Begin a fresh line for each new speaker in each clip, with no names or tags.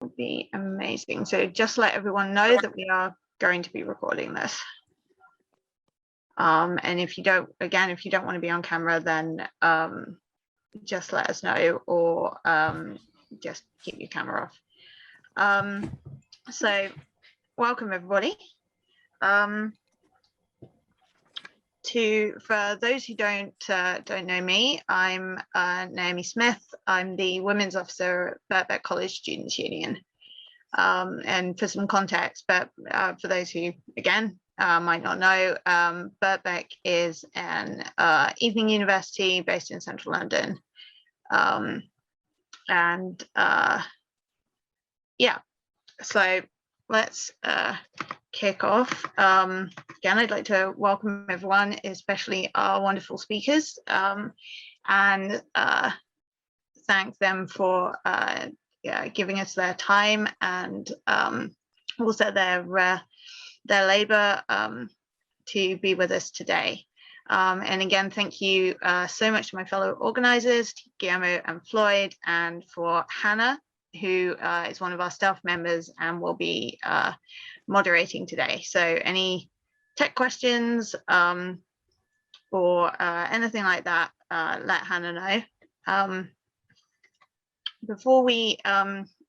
would be amazing. So just let everyone know that we are going to be recording this. And if you don't, again, if you don't want to be on camera, then just let us know, or just keep your camera off. So welcome everybody. For those who don't know me, I'm Naomi Smith. I'm the Women's Officer at Birkbeck College Students' Union. And for some context, but for those who, again, might not know, Birkbeck is an evening university based in central London. Yeah, so let's kick off. Again, I'd like to welcome everyone, especially our wonderful speakers, and thank them for giving us their time and also their labor to be with us today. And again, thank you so much to my fellow organizers, to Guillermo and Floyd, and for Hannah, who is one of our staff members and will be moderating today. So any tech questions or anything like that, let Hannah know. Before we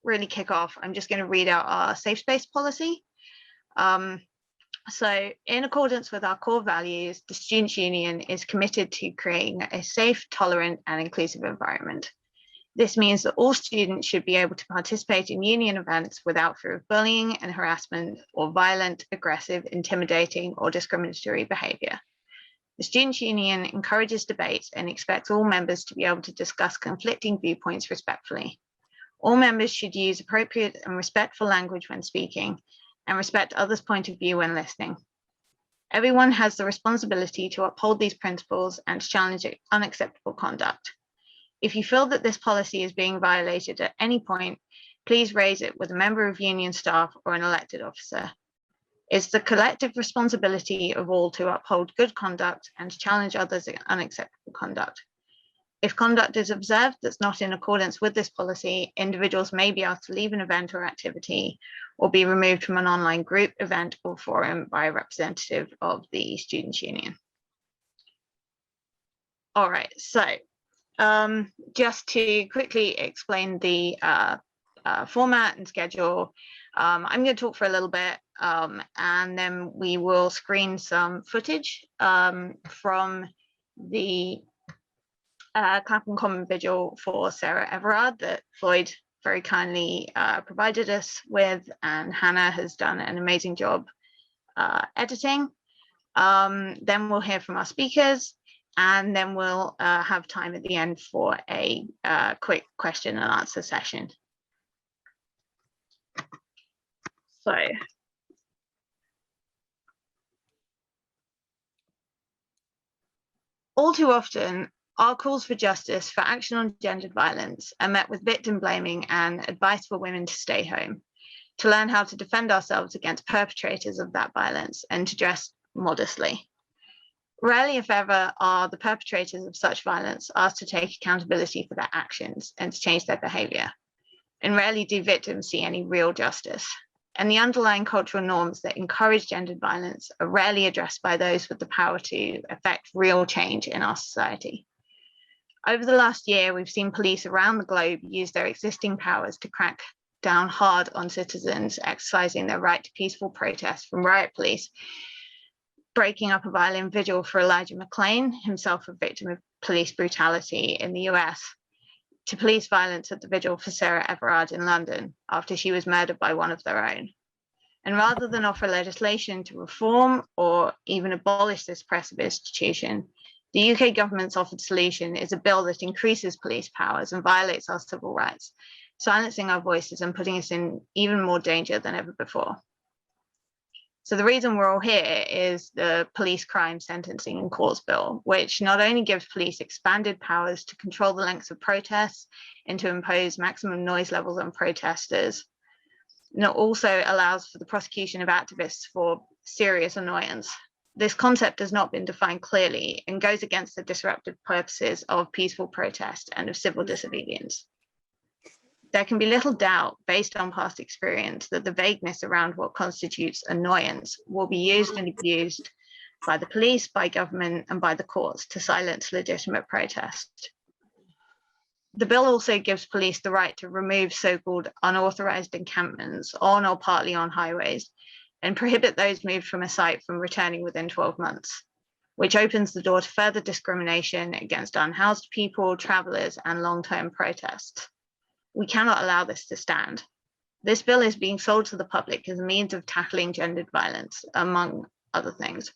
really kick off, I'm just going to read out our safe space policy. So in accordance with our core values, the Students' Union is committed to creating a safe, tolerant and inclusive environment. This means that all students should be able to participate in union events without fear of bullying and harassment or violent, aggressive, intimidating or discriminatory behaviour. The Students' Union encourages debates and expects all members to be able to discuss conflicting viewpoints respectfully. All members should use appropriate and respectful language when speaking and respect others' point of view when listening. Everyone has the responsibility to uphold these principles and to challenge unacceptable conduct. If you feel that this policy is being violated at any point, please raise it with a member of union staff or an elected officer. It's the collective responsibility of all to uphold good conduct and to challenge others' unacceptable conduct. If conduct is observed that's not in accordance with this policy, individuals may be asked to leave an event or activity or be removed from an online group, event or forum by a representative of the Students' Union. All right, so just to quickly explain the format and schedule, I'm going to talk for a little bit and then we will screen some footage from the Clapham Common Vigil for Sarah Everard that Floyd very kindly provided us with, and Hannah has done an amazing job editing. Then we'll hear from our speakers, and then we'll have time at the end for a quick question and answer session. So, all too often, our calls for justice, for action on gendered violence, are met with victim blaming and advice for women to stay home, to learn how to defend ourselves against perpetrators of that violence, and to dress modestly. Rarely, if ever, are the perpetrators of such violence asked to take accountability for their actions and to change their behaviour. And rarely do victims see any real justice. And the underlying cultural norms that encourage gendered violence are rarely addressed by those with the power to effect real change in our society. Over the last year, we've seen police around the globe use their existing powers to crack down hard on citizens exercising their right to peaceful protest, from riot police breaking up a violent vigil for Elijah McClain, himself a victim of police brutality in the US, to police violence at the vigil for Sarah Everard in London after she was murdered by one of their own. And rather than offer legislation to reform or even abolish this oppressive institution, the UK government's offered solution is a bill that increases police powers and violates our civil rights, silencing our voices and putting us in even more danger than ever before. So the reason we're all here is the Police Crime Sentencing and Courts Bill, which not only gives police expanded powers to control the lengths of protests and to impose maximum noise levels on protesters, and it also allows for the prosecution of activists for serious annoyance. This concept has not been defined clearly and goes against the disruptive purposes of peaceful protest and of civil disobedience. There can be little doubt, based on past experience, that the vagueness around what constitutes annoyance will be used and abused by the police, by government, and by the courts to silence legitimate protest. The bill also gives police the right to remove so-called unauthorized encampments on or partly on highways and prohibit those moved from a site from returning within 12 months, which opens the door to further discrimination against unhoused people, travelers, and long-term protests. We cannot allow this to stand. This bill is being sold to the public as a means of tackling gendered violence, among other things,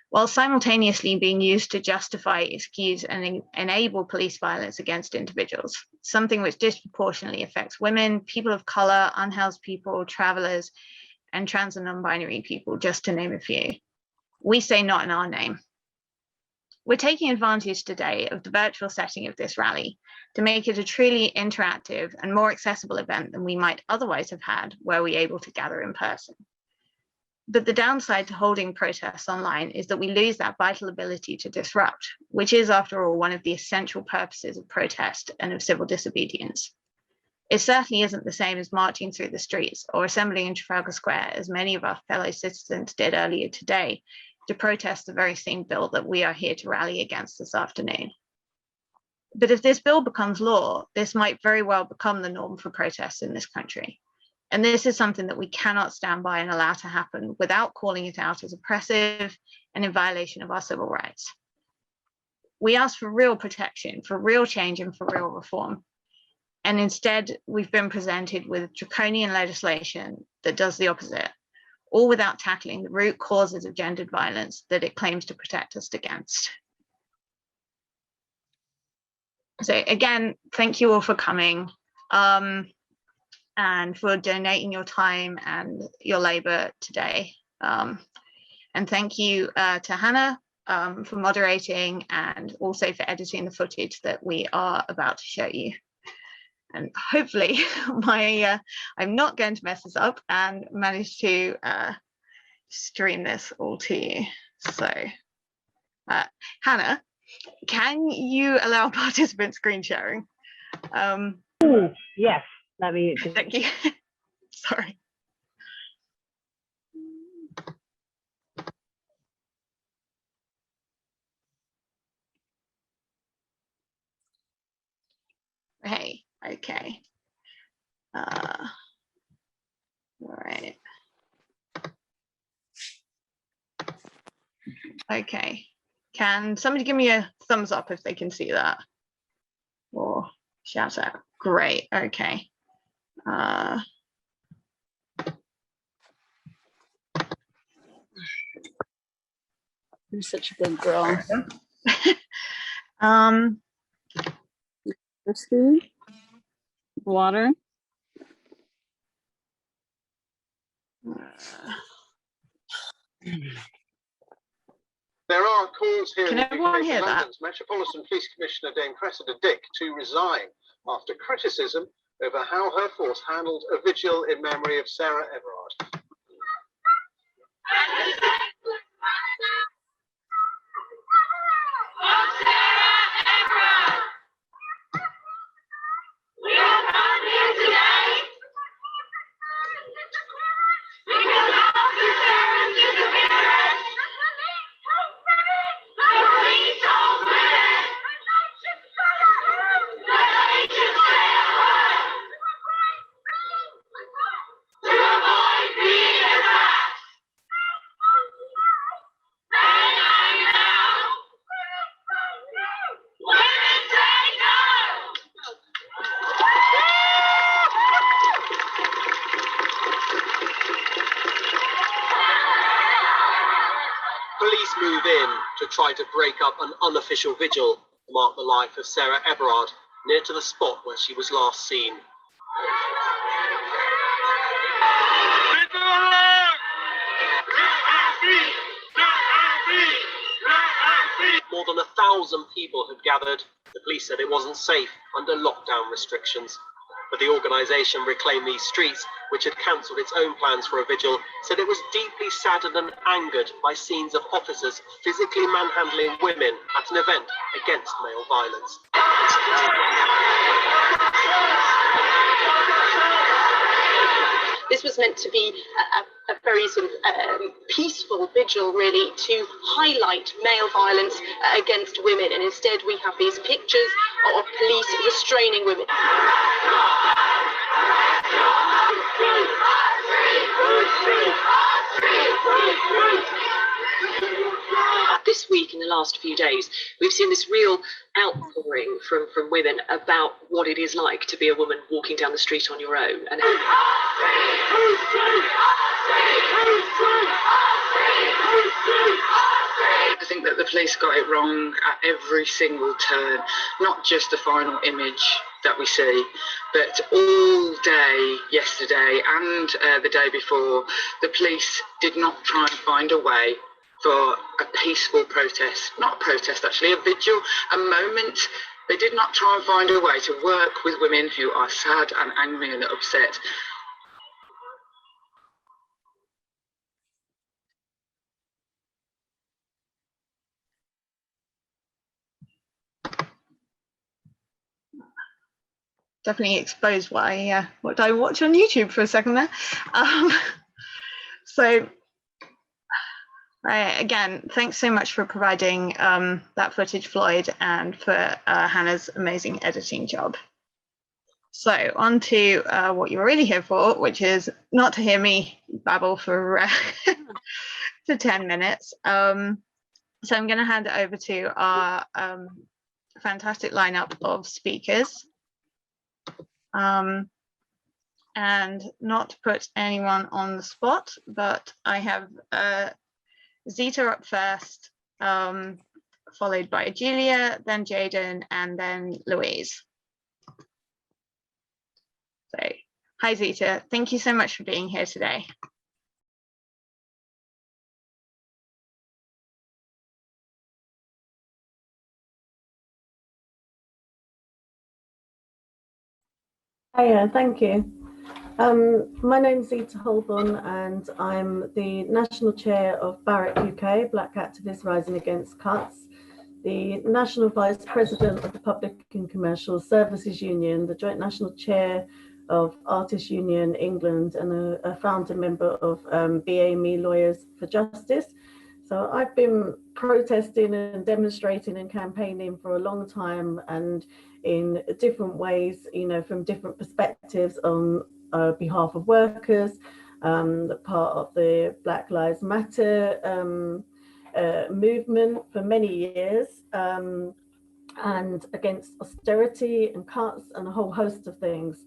while simultaneously being used to justify, excuse, and enable police violence against individuals, something which disproportionately affects women, people of color, unhoused people, travelers, and trans and non-binary people, just to name a few. We say not in our name. We're taking advantage today of the virtual setting of this rally to make it a truly interactive and more accessible event than we might otherwise have had were we able to gather in person. But the downside to holding protests online is that we lose that vital ability to disrupt, which is, after all, one of the essential purposes of protest and of civil disobedience. It certainly isn't the same as marching through the streets or assembling in Trafalgar Square, as many of our fellow citizens did earlier today, to protest the very same bill that we are here to rally against this afternoon. But if this bill becomes law, this might very well become the norm for protests in this country. And this is something that we cannot stand by and allow to happen without calling it out as oppressive and in violation of our civil rights. We ask for real protection, for real change, and for real reform. And instead, we've been presented with draconian legislation that does the opposite, all without tackling the root causes of gendered violence that it claims to protect us against. So again, thank you all for coming. And for donating your time and your labor today. And thank you to Hannah for moderating and also for editing the footage that we are about to show you. And hopefully I'm not going to mess this up and manage to stream this all to you. So Hannah, can you allow participant screen sharing?
Yes. Let me just...
Thank you. Sorry. Hey, okay. All right. Okay. Can somebody give me a thumbs up if they can see that? Or shout out. Great. Okay.
You're such a good girl. Thirsty? Water?
There are calls here
Can
in
everyone hear that?
London's Metropolitan Police Commissioner Dame Cressida Dick to resign after criticism over how her force handled a vigil in memory of Sarah Everard.
We are not here today because officers disappearance. The police told women that they should stay at home to avoid being attacked. Then and now, women say no.
Police move in to try to break up an unofficial vigil to mark the life of Sarah Everard near to the spot where she was last seen. More than 1,000 people had gathered. The police said it wasn't safe under lockdown restrictions, but the organisation reclaimed these streets which had cancelled its own plans for a vigil, said it was deeply saddened and angered by scenes of officers physically manhandling women at an event against male violence.
This was meant to be a very sort of peaceful vigil, really, to highlight male violence against women, and instead we have these pictures of police restraining women. This week, in the last few days, we've seen this real outpouring from women about what it is like to be a woman walking down the street on your own. And
I think that the police got it wrong at every single turn, not just the final image that we see, but all day yesterday and the day before, the police did not try and find a way for a peaceful protest, not a protest actually, a vigil, a moment. They did not try and find a way to work with women who are sad and angry and upset.
Definitely exposed what I watch on YouTube for a second there. So again, thanks so much for providing that footage, Floyd, and for Hannah's amazing editing job. So on to what you were really here for, which is not to hear me babble for for 10 minutes. So I'm going to hand it over to our fantastic lineup of speakers. And not to put anyone on the spot, but I have Zita up first, followed by Julia, then Jaden, and then Louise. So, hi Zita, thank you so much for being here today.
Hiya, thank you. My name's Zita Holborn and I'm the National Chair of Barrack UK, Black Activists Rising Against Cuts, the National Vice President of the Public and Commercial Services Union, the Joint National Chair of Artists Union England, and a founding member of BAME Lawyers for Justice. So I've been protesting and demonstrating and campaigning for a long time, and in different ways, you know, from different perspectives on behalf of workers, part of the Black Lives Matter movement for many years, and against austerity and cuts and a whole host of things.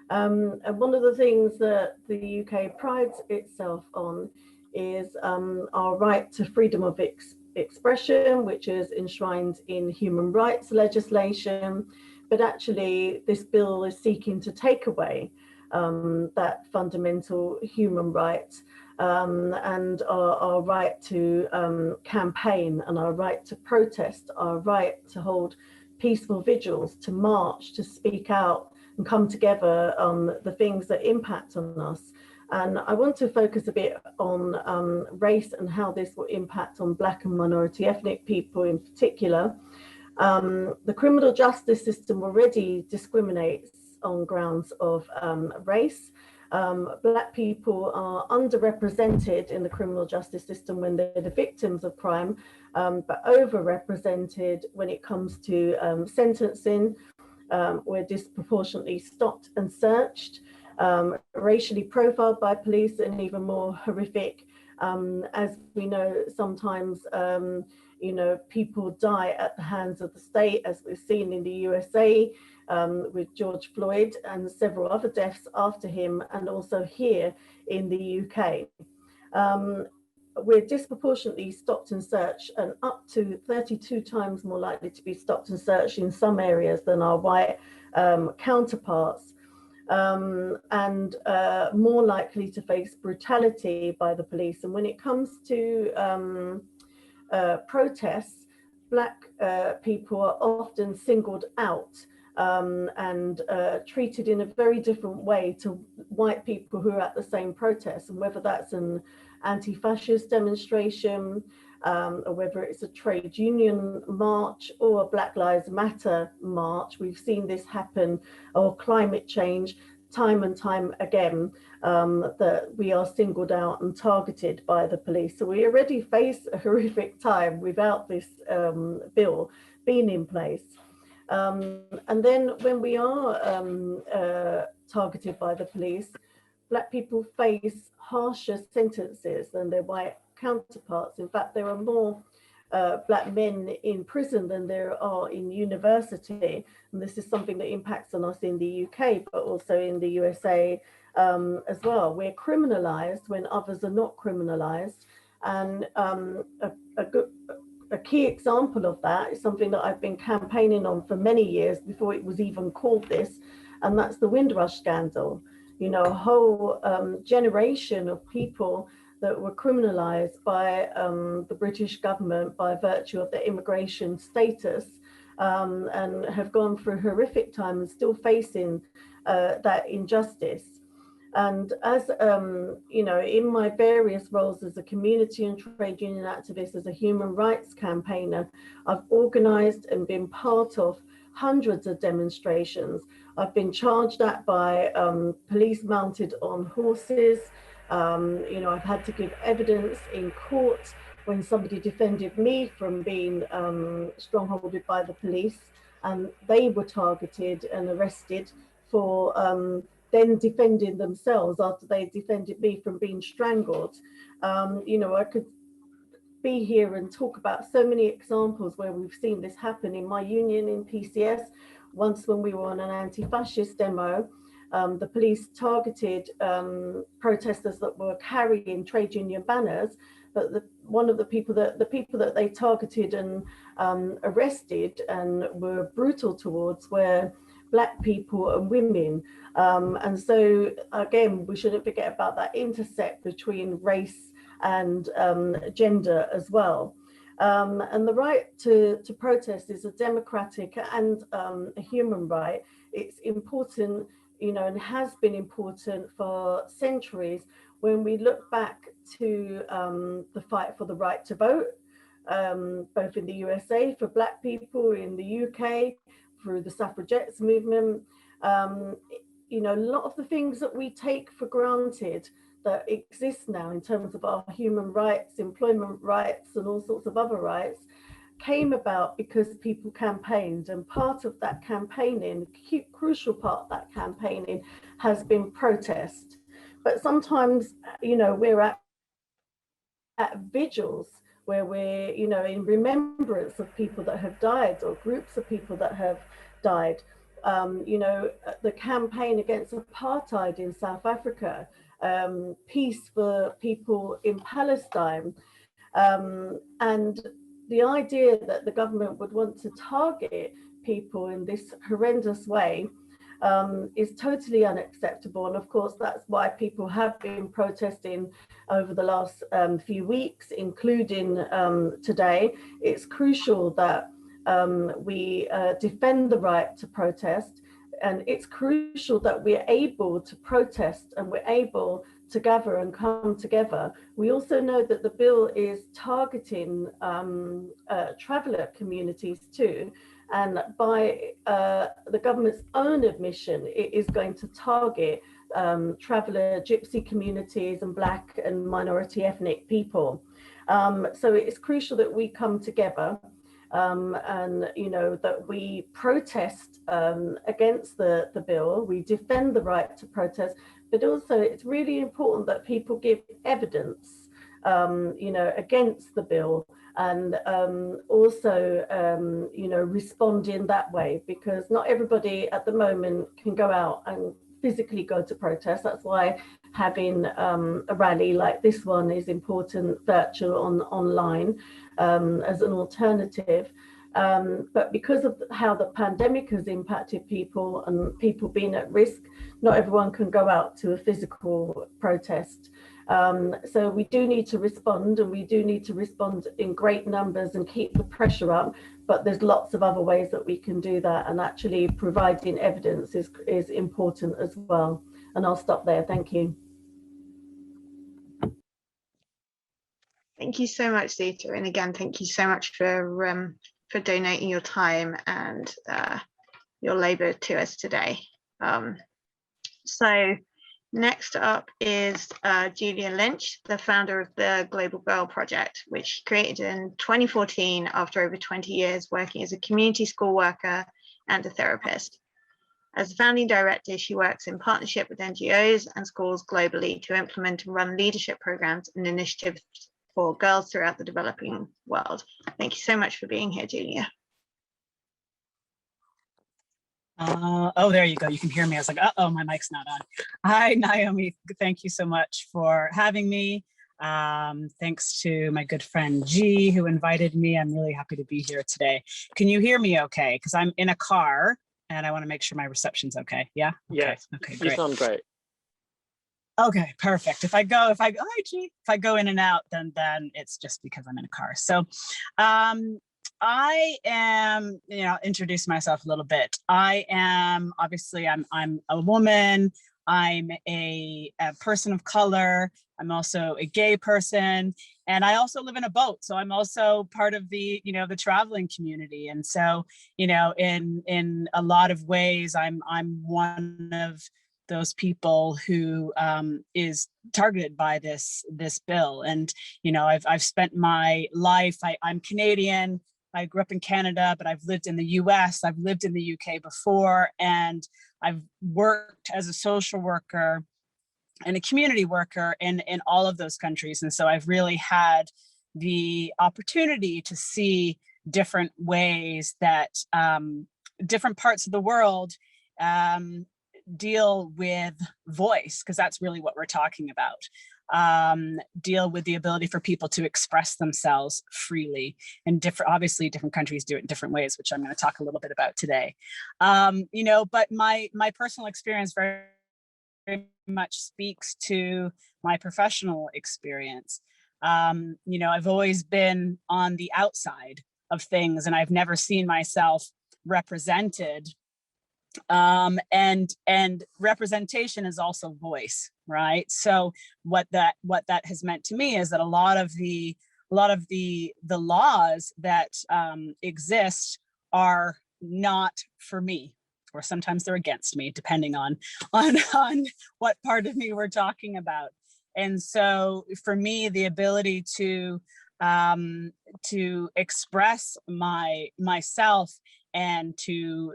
And one of the things that the UK prides itself on is our right to freedom of expression, which is enshrined in human rights legislation. But actually, this bill is seeking to take away that fundamental human right and our right to campaign, and our right to protest, our right to hold peaceful vigils, to march, to speak out and come together on the things that impact on us. And I want to focus a bit on race and how this will impact on Black and minority ethnic people in particular. The criminal justice system already discriminates on grounds of race. Black people are underrepresented in the criminal justice system when they're the victims of crime, but overrepresented when it comes to sentencing. We're disproportionately stopped and searched, racially profiled by police, and even more horrific. As we know, sometimes you know, people die at the hands of the state, as we've seen in the USA with George Floyd and several other deaths after him, and also here in the UK. We're disproportionately stopped and searched, and up to 32 times more likely to be stopped and searched in some areas than our white counterparts, and more likely to face brutality by the police. And when it comes to protests, Black people are often singled out and treated in a very different way to white people who are at the same protest, and whether that's an anti-fascist demonstration, or whether it's a trade union march or a Black Lives Matter march. We've seen this happen, or climate change, time and time again, that we are singled out and targeted by the police. So we already face a horrific time without this bill being in place. And then when we are targeted by the police, Black people face harsher sentences than their white counterparts. In fact, there are more Black men in prison than there are in university. And this is something that impacts on us in the UK, but also in the USA as well. We're criminalized when others are not criminalized. And a key example of that is something that I've been campaigning on for many years before it was even called this, and that's the Windrush scandal. You know, a whole generation of people that were criminalized by the British government by virtue of their immigration status, and have gone through horrific time and still facing that injustice. And as you know, in my various roles as a community and trade union activist, as a human rights campaigner, I've organized and been part of hundreds of demonstrations. I've been charged at by police mounted on horses. You know, I've had to give evidence in court when somebody defended me from being strongholded by the police, and they were targeted and arrested for then defending themselves after they defended me from being strangled. You know, I could be here and talk about so many examples where we've seen this happen in my union in PCS. Once when we were on an anti-fascist demo, the police targeted protesters that were carrying trade union banners, but one of the people that they targeted and arrested and were brutal towards were Black people and women. And so again, we shouldn't forget about that intersect between race and gender as well. And the right to protest is a democratic and a human right. It's important, you know, and has been important for centuries. When we look back to the fight for the right to vote, both in the USA for Black people, in the UK, through the suffragettes movement, you know, a lot of the things that we take for granted that exist now in terms of our human rights, employment rights, and all sorts of other rights came about because people campaigned. And part of that campaigning, crucial part of that campaigning has been protest. But sometimes, you know, we're at vigils where we're, you know, in remembrance of people that have died or groups of people that have died. You know, the campaign against apartheid in South Africa, peace for people in Palestine, and the idea that the government would want to target people in this horrendous way is totally unacceptable. And of course, that's why people have been protesting over the last few weeks, including today. It's crucial that we defend the right to protest, and it's crucial that we're able to protest and we're able to gather and come together. We also know that the bill is targeting traveller communities too, and by the government's own admission, it is going to target traveller gypsy communities and Black and minority ethnic people. So it's crucial that we come together and, you know, that we protest against the bill, we defend the right to protest, but also it's really important that people give evidence, you know, against the bill, and also, you know, respond in that way, because not everybody at the moment can go out and physically go to protest. That's why having a rally like this one is important, virtual online, as an alternative. But because of how the pandemic has impacted people and people being at risk, not everyone can go out to a physical protest. So we do need to respond, and we do need to respond in great numbers and keep the pressure up. But there's lots of other ways that we can do that, and actually providing evidence is important as well. And I'll stop there. Thank you.
Thank you so much, Zita. And again, thank you so much for donating your time and your labour to us today. So next up is Julia Lynch, the founder of the Global Girl Project, which she created in 2014 after over 20 years working as a community school worker and a therapist. As the founding director, she works in partnership with NGOs and schools globally to implement and run leadership programs and initiatives for girls throughout the developing world. Thank you so much for being here, Julia.
Oh, there you go. You can hear me. I was like, uh-oh, my mic's not on. Hi, Naomi. Thank you so much for having me. Thanks to my good friend G, who invited me. I'm really happy to be here today. Can you hear me okay? Because I'm in a car and I want to make sure my reception's okay. Yeah? Okay.
Yes.
Okay, great.
You sound great.
Okay, perfect. If I go in and out, then it's just because I'm in a car. So I am, introduce myself a little bit. I am, obviously, I'm a woman. I'm a person of color. I'm also a gay person, and I also live in a boat. So I'm also part of the, the traveling community. And so, in a lot of ways, I'm one of those people who is targeted by this bill. And, I've spent my life, I'm Canadian. I grew up in Canada, but I've lived in the US, I've lived in the UK before, and I've worked as a social worker and a community worker in all of those countries. And so I've really had the opportunity to see different ways that different parts of the world deal with voice, because that's really what we're talking about. Deal with the ability for people to express themselves freely, and obviously different countries do it in different ways, which I'm going to talk a little bit about today. But my personal experience very much speaks to my professional experience. I've always been on the outside of things, and I've never seen myself represented. And representation is also voice, right? So what that has meant to me is that a lot of the laws that exist are not for me, or sometimes they're against me, depending on what part of me we're talking about. And so for me, the ability to express myself and to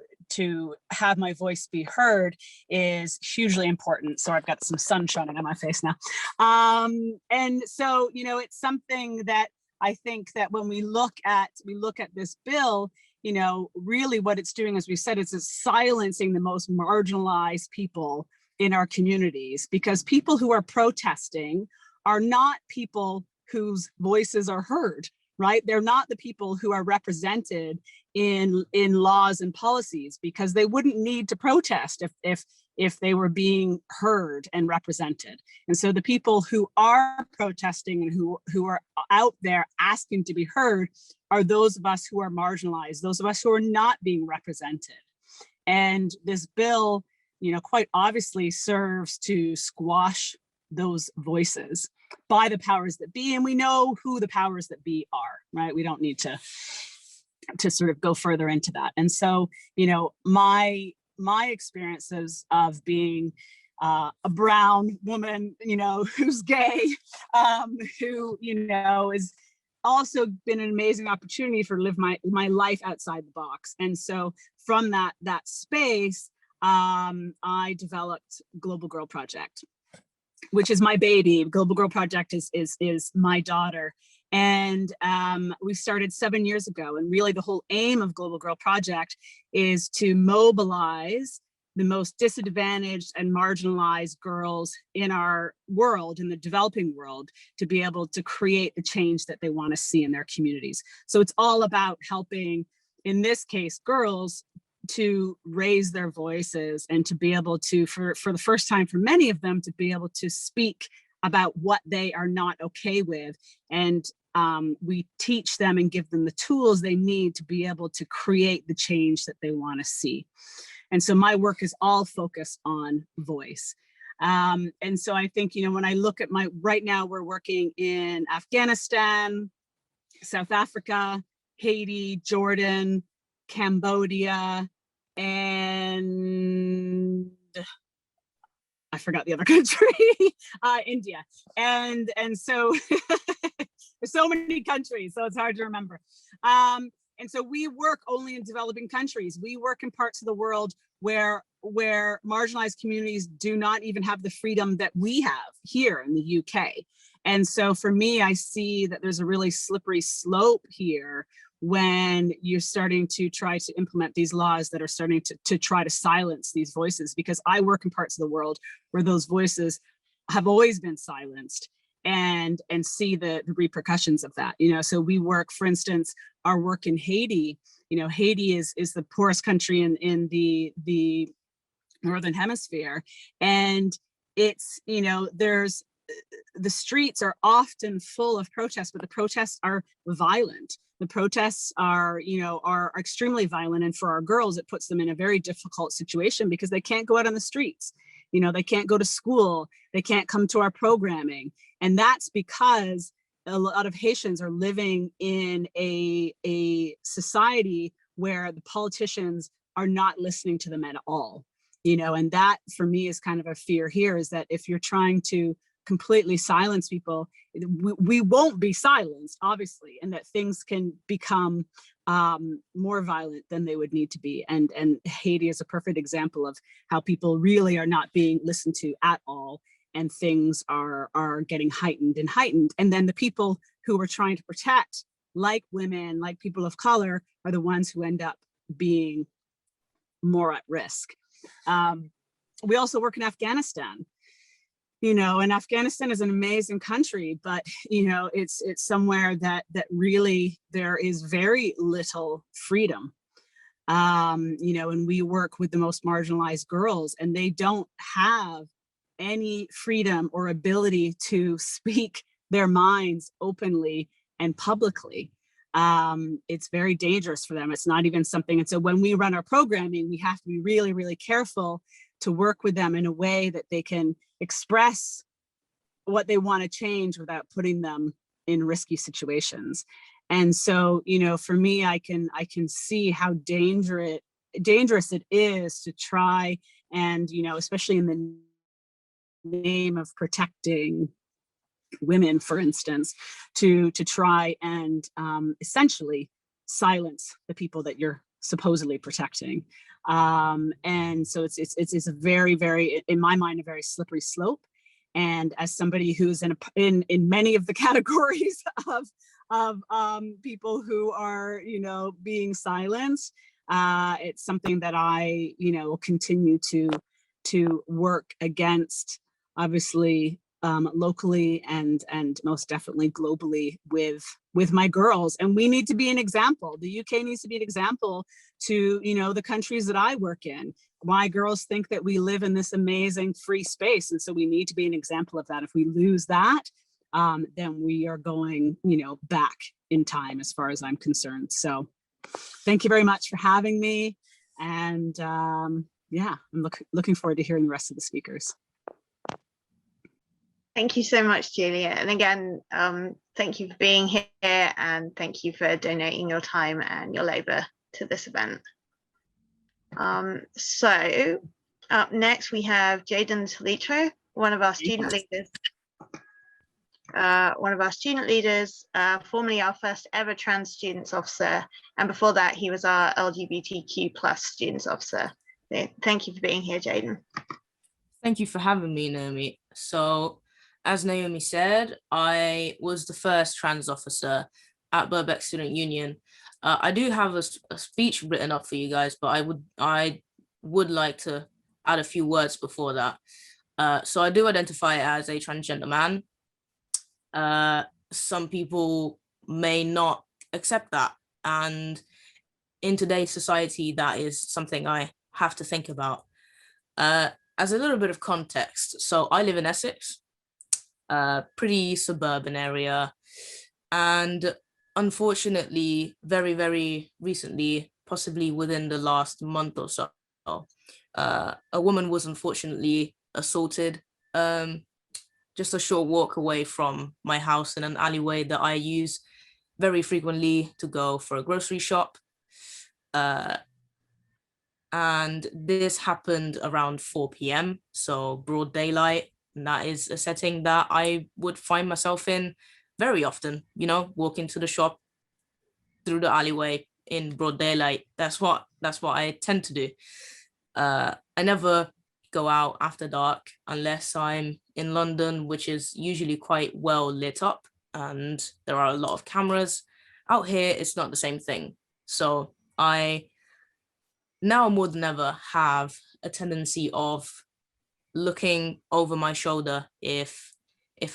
have my voice be heard is hugely important. So I've got some sun shining on my face now. And so, it's something that I think that when we look at this bill, really what it's doing, as we said, is it's silencing the most marginalized people in our communities, because people who are protesting are not people whose voices are heard, right? They're not the people who are represented in laws and policies, because they wouldn't need to protest if they were being heard and represented. And so the people who are protesting and who are out there asking to be heard are those of us who are marginalized, those of us who are not being represented. And this bill, quite obviously serves to squash those voices by the powers that be. And we know who the powers that be are, right? We don't need to sort of go further into that. And so, my experiences of being a brown woman, who's gay, who, has also been an amazing opportunity for live my life outside the box. And so from that space, I developed Global Girl Project, which is my baby. Global Girl Project is my daughter. And we started 7 years ago. And really the whole aim of Global Girl Project is to mobilize the most disadvantaged and marginalized girls in our world, in the developing world, to be able to create the change that they want to see in their communities. So it's all about helping, in this case, girls to raise their voices and to be able to, for the first time for many of them, to be able to speak about what they are not okay with. And we teach them and give them the tools they need to be able to create the change that they want to see. And so my work is all focused on voice. And so I think, you know, when I look at right now we're working in Afghanistan, South Africa, Haiti, Jordan, Cambodia, and I forgot the other country, India. And so there's so many countries, so it's hard to remember. And so we work only in developing countries. We work in parts of the world where marginalized communities do not even have the freedom that we have here in the UK. And so for me, I see that there's a really slippery slope here when you're starting to try to implement these laws that are starting to try to silence these voices, because I work in parts of the world where those voices have always been silenced, and see the repercussions of that. You know, so we work, for instance, our work in Haiti, you know, Haiti is the poorest country in the Northern Hemisphere. And it's, you know, the streets are often full of protests, but the protests are violent. The protests are, you know, are extremely violent. And for our girls, it puts them in a very difficult situation because they can't go out on the streets. You know, they can't go to school. They can't come to our programming. And that's because a lot of Haitians are living in a society where the politicians are not listening to them at all. You know, and that for me is kind of a fear here, is that if you're trying to completely silence people, we won't be silenced, obviously, and that things can become more violent than they would need to be. And Haiti is a perfect example of how people really are not being listened to at all, and things are getting heightened. And then the people who we're trying to protect, like women, like people of color, are the ones who end up being more at risk. We also work in Afghanistan. You know, and Afghanistan is an amazing country, but, you know, it's somewhere that really there is very little freedom. You know, and we work with the most marginalized girls, and they don't have any freedom or ability to speak their minds openly and publicly. It's very dangerous for them. It's not even something. And so when we run our programming, we have to be really, really careful to work with them in a way that they can express what they want to change without putting them in risky situations. And so, you know, for me, I can see how dangerous it is to try and, you know, especially in the name of protecting women, for instance, to try and essentially silence the people that you're supposedly protecting. And so it's a very, very, in my mind, a very slippery slope. And as somebody who's in many of the categories of people who are, you know, being silenced, it's something that I, you know, will continue to work against, obviously, locally and most definitely globally with my girls. And we need to be an example. The UK needs to be an example to, you know, the countries that I work in. My girls think that we live in this amazing free space. And so we need to be an example of that. If we lose that, then we are going, you know, back in time as far as I'm concerned. So thank you very much for having me. And yeah, I'm looking forward to hearing the rest of the speakers.
Thank you so much, Julia. And again, thank you for being here, and thank you for donating your time and your labor to this event. So up next, we have Jaden Salitro, one of our student leaders, formerly our first ever trans students officer. And before that, he was our LGBTQ+ students officer. Thank you for being here, Jaden.
Thank you for having me, Naomi. So, as Naomi said, I was the first trans officer at Birkbeck Student Union. I do have a speech written up for you guys, but I would like to add a few words before that. So I do identify as a transgender man. Some people may not accept that. And in today's society, that is something I have to think about. As a little bit of context, so I live in Essex. pretty suburban area. And unfortunately, very, very recently, possibly within the last month or so, a woman was unfortunately assaulted just a short walk away from my house in an alleyway that I use very frequently to go for a grocery shop. And this happened around 4 p.m., so broad daylight. And that is a setting that I would find myself in very often, you know, walking to the shop through the alleyway in broad daylight. That's what I tend to do. I never go out after dark unless I'm in London, which is usually quite well lit up and there are a lot of cameras. Out here, it's not the same thing. So I now more than ever have a tendency of looking over my shoulder if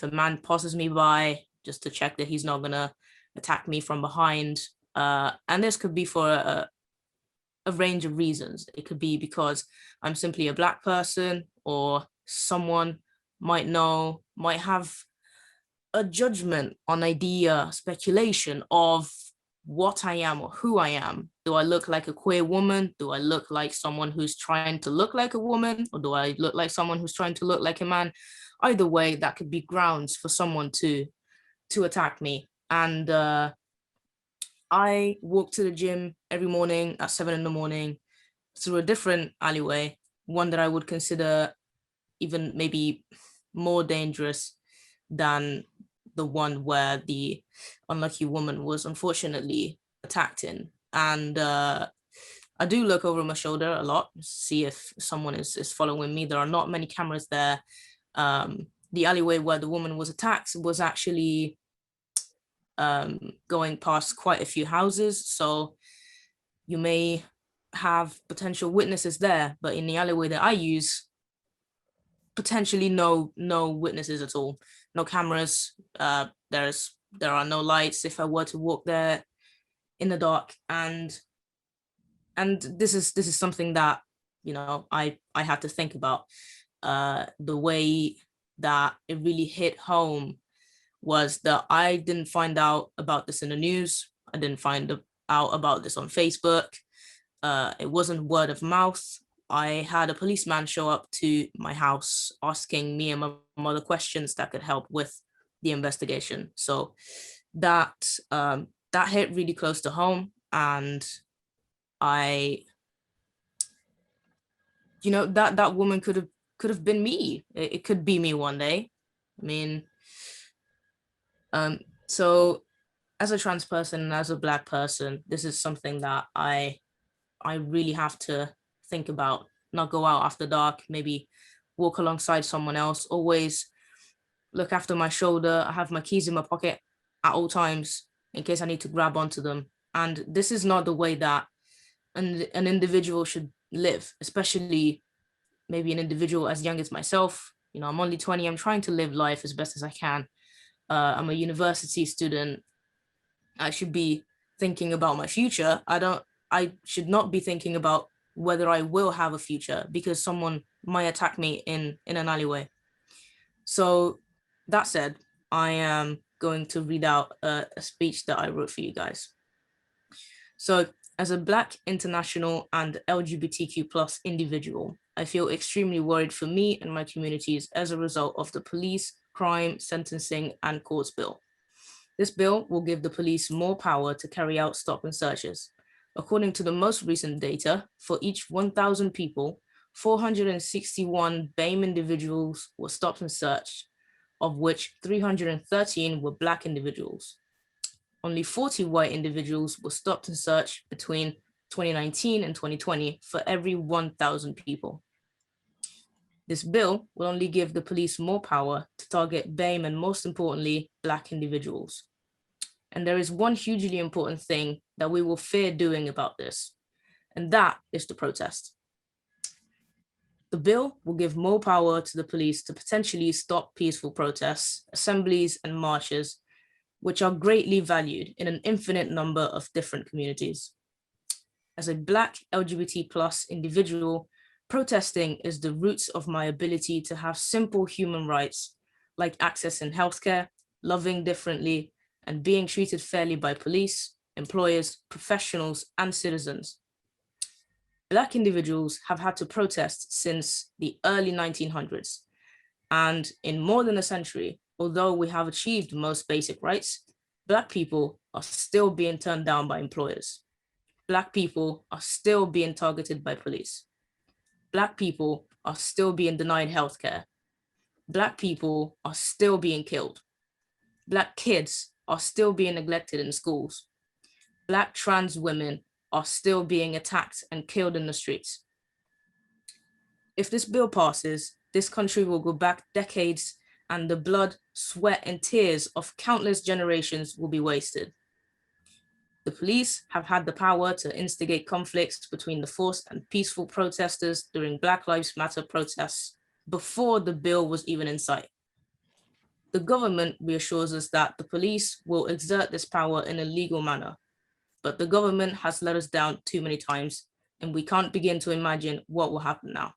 a man passes me by, just to check that he's not gonna attack me from behind. And this could be for a range of reasons. It could be because I'm simply a Black person, or someone might have a judgment on idea, speculation of what I am or who I am. Do I look like a queer woman? Do I look like someone who's trying to look like a woman? Or do I look like someone who's trying to look like a man? Either way, that could be grounds for someone to attack me. And I walk to the gym every morning at 7 in the morning through a different alleyway, one that I would consider even maybe more dangerous than the one where the unlucky woman was unfortunately attacked in. And I do look over my shoulder a lot, see if someone is following me. There are not many cameras there. The alleyway where the woman was attacked was actually going past quite a few houses, so you may have potential witnesses there, but in the alleyway that I use, potentially no witnesses at all, no cameras. There are no lights if I were to walk there in the dark, and this is something that, you know, I had to think about. The way that it really hit home was that I didn't find out about this in the news. I didn't find out about this on Facebook. It wasn't word of mouth. I had a policeman show up to my house asking me and my mother questions that could help with the investigation. So that hit really close to home, and I, you know, that woman could have been me. It could be me one day. I mean, so as a trans person and as a Black person, this is something that I really have to think about. Not go out after dark, maybe walk alongside someone else, always look after my shoulder. I have my keys in my pocket at all times in case I need to grab onto them. And this is not the way that an individual should live, especially maybe an individual as young as myself. You know, I'm only 20, I'm trying to live life as best as I can. I'm a university student. I should be thinking about my future. I should not be thinking about whether I will have a future because someone might attack me in an alleyway. So that said, I am going to read out a speech that I wrote for you guys. So as a Black, international, and LGBTQ+ individual, I feel extremely worried for me and my communities as a result of the police, crime, sentencing, and courts bill. This bill will give the police more power to carry out stop and searches. According to the most recent data, for each 1,000 people, 461 BAME individuals were stopped and searched, of which 313 were Black individuals. Only 40 white individuals were stopped and searched between 2019 and 2020 for every 1,000 people. This bill will only give the police more power to target BAME and, most importantly, Black individuals. And there is one hugely important thing that we will fear doing about this, and that is to protest. The bill will give more power to the police to potentially stop peaceful protests, assemblies, and marches, which are greatly valued in an infinite number of different communities. As a Black LGBT+ individual, protesting is the roots of my ability to have simple human rights, like accessing healthcare, loving differently, and being treated fairly by police, employers, professionals, and citizens. Black individuals have had to protest since the early 1900s. And in more than a century, although we have achieved most basic rights, Black people are still being turned down by employers. Black people are still being targeted by police. Black people are still being denied healthcare. Black people are still being killed. Black kids are still being neglected in schools. Black trans women are still being attacked and killed in the streets. If this bill passes, this country will go back decades, and the blood, sweat, and tears of countless generations will be wasted. The police have had the power to instigate conflicts between the forced and peaceful protesters during Black Lives Matter protests before the bill was even in sight. The government reassures us that the police will exert this power in a legal manner, but the government has let us down too many times, and we can't begin to imagine what will happen now.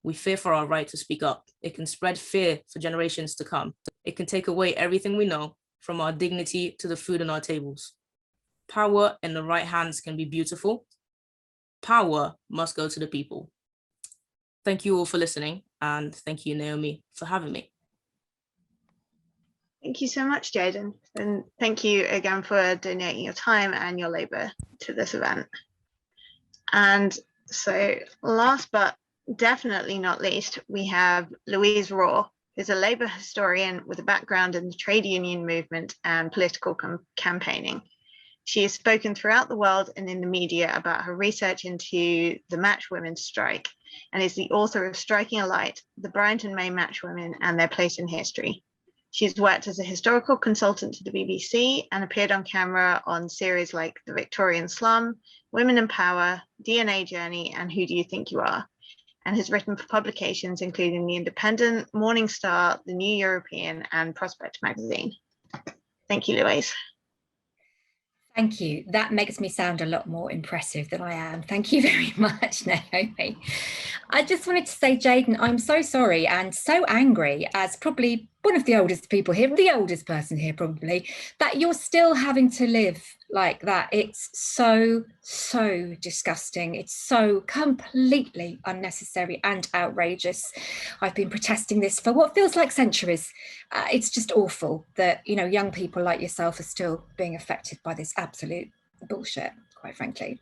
We fear for our right to speak up. It can spread fear for generations to come. It can take away everything we know, from our dignity to the food on our tables. Power in the right hands can be beautiful. Power must go to the people. Thank you all for listening, and thank you, Naomi, for having me.
Thank you so much, Jaden. And thank you again for donating your time and your labor to this event. And so last but definitely not least, we have Louise Raw, who's a labor historian with a background in the trade union movement and political campaigning. She has spoken throughout the world and in the media about her research into the Match Women's strike, and is the author of Striking a Light, the Bryant and May Match Women and Their Place in History. She's worked as a historical consultant to the BBC and appeared on camera on series like The Victorian Slum, Women in Power, DNA Journey, and Who Do You Think You Are? And has written for publications including The Independent, Morning Star, The New European, and Prospect magazine. Thank you, Louise.
Thank you. That makes me sound a lot more impressive than I am. Thank you very much, Naomi. I just wanted to say, Jaden, I'm so sorry and so angry, as probably one of the oldest people here, the oldest person here probably, that you're still having to live like that. It's so, so disgusting. It's so completely unnecessary and outrageous. I've been protesting this for what feels like centuries. It's just awful that, you know, young people like yourself are still being affected by this absolute bullshit, quite frankly.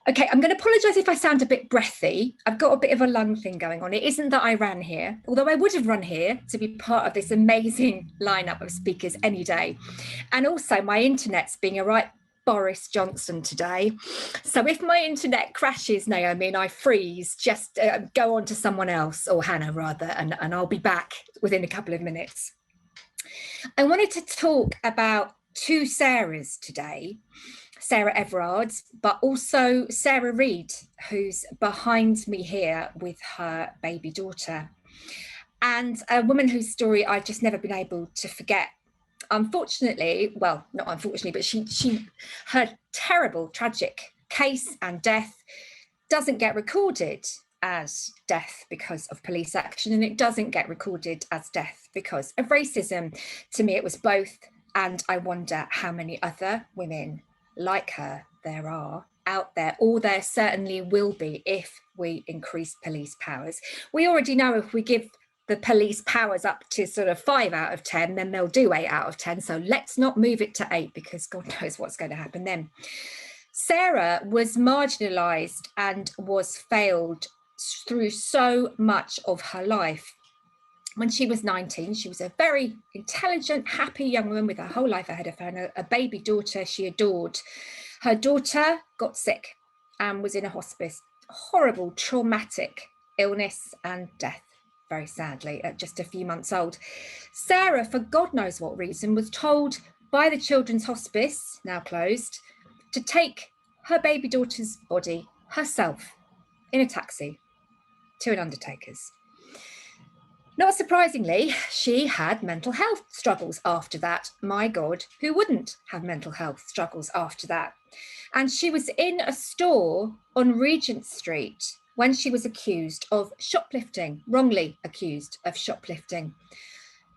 Okay, I'm going to apologise if I sound a bit breathy. I've got a bit of a lung thing going on. It isn't that I ran here, although I would have run here to be part of this amazing lineup of speakers any day. And also my internet's being a right Boris Johnson today. So if my internet crashes, Naomi, and I freeze, just go on to someone else, or Hannah rather, and I'll be back within a couple of minutes. I wanted to talk about two Sarahs today. Sarah Everard, but also Sarah Reid, who's behind me here with her baby daughter, and a woman whose story I've just never been able to forget. Unfortunately, well, not unfortunately, but her terrible, tragic case and death doesn't get recorded as death because of police action, and it doesn't get recorded as death because of racism. To me, it was both, and I wonder how many other women like her there are out there, or there certainly will be if we increase police powers. We already know if we give the police powers up to sort of 5 out of 10, then they'll do 8 out of 10. So let's not move it to 8, because God knows what's going to happen then. Sarah was marginalised and was failed through so much of her life. When she was 19, she was a very intelligent, happy young woman with her whole life ahead of her and a baby daughter she adored. Her daughter got sick and was in a hospice. Horrible, traumatic illness and death, very sadly, at just a few months old. Sarah, for God knows what reason, was told by the Children's Hospice, now closed, to take her baby daughter's body herself in a taxi to an undertaker's. Not surprisingly, she had mental health struggles after that. My God, who wouldn't have mental health struggles after that? And she was in a store on Regent Street when she was accused of shoplifting, wrongly accused of shoplifting.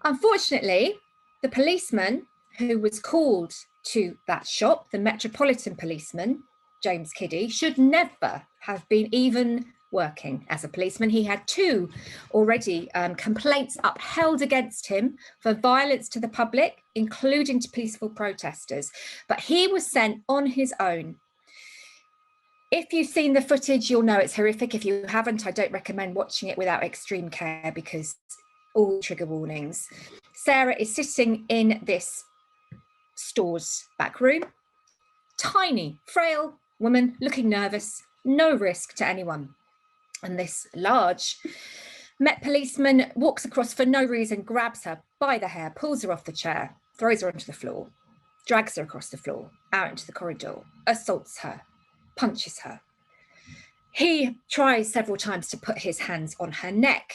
Unfortunately, the policeman who was called to that shop, the Metropolitan policeman, James Kiddie, should never have been even working as a policeman. He had 2 already complaints upheld against him for violence to the public, including to peaceful protesters, but he was sent on his own. If you've seen the footage, you'll know it's horrific. If you haven't, I don't recommend watching it without extreme care, because all trigger warnings. Sarah is sitting in this store's back room, tiny, frail woman, looking nervous, no risk to anyone. And this large Met policeman walks across for no reason, grabs her by the hair, pulls her off the chair, throws her onto the floor, drags her across the floor, out into the corridor, assaults her, punches her. He tries several times to put his hands on her neck.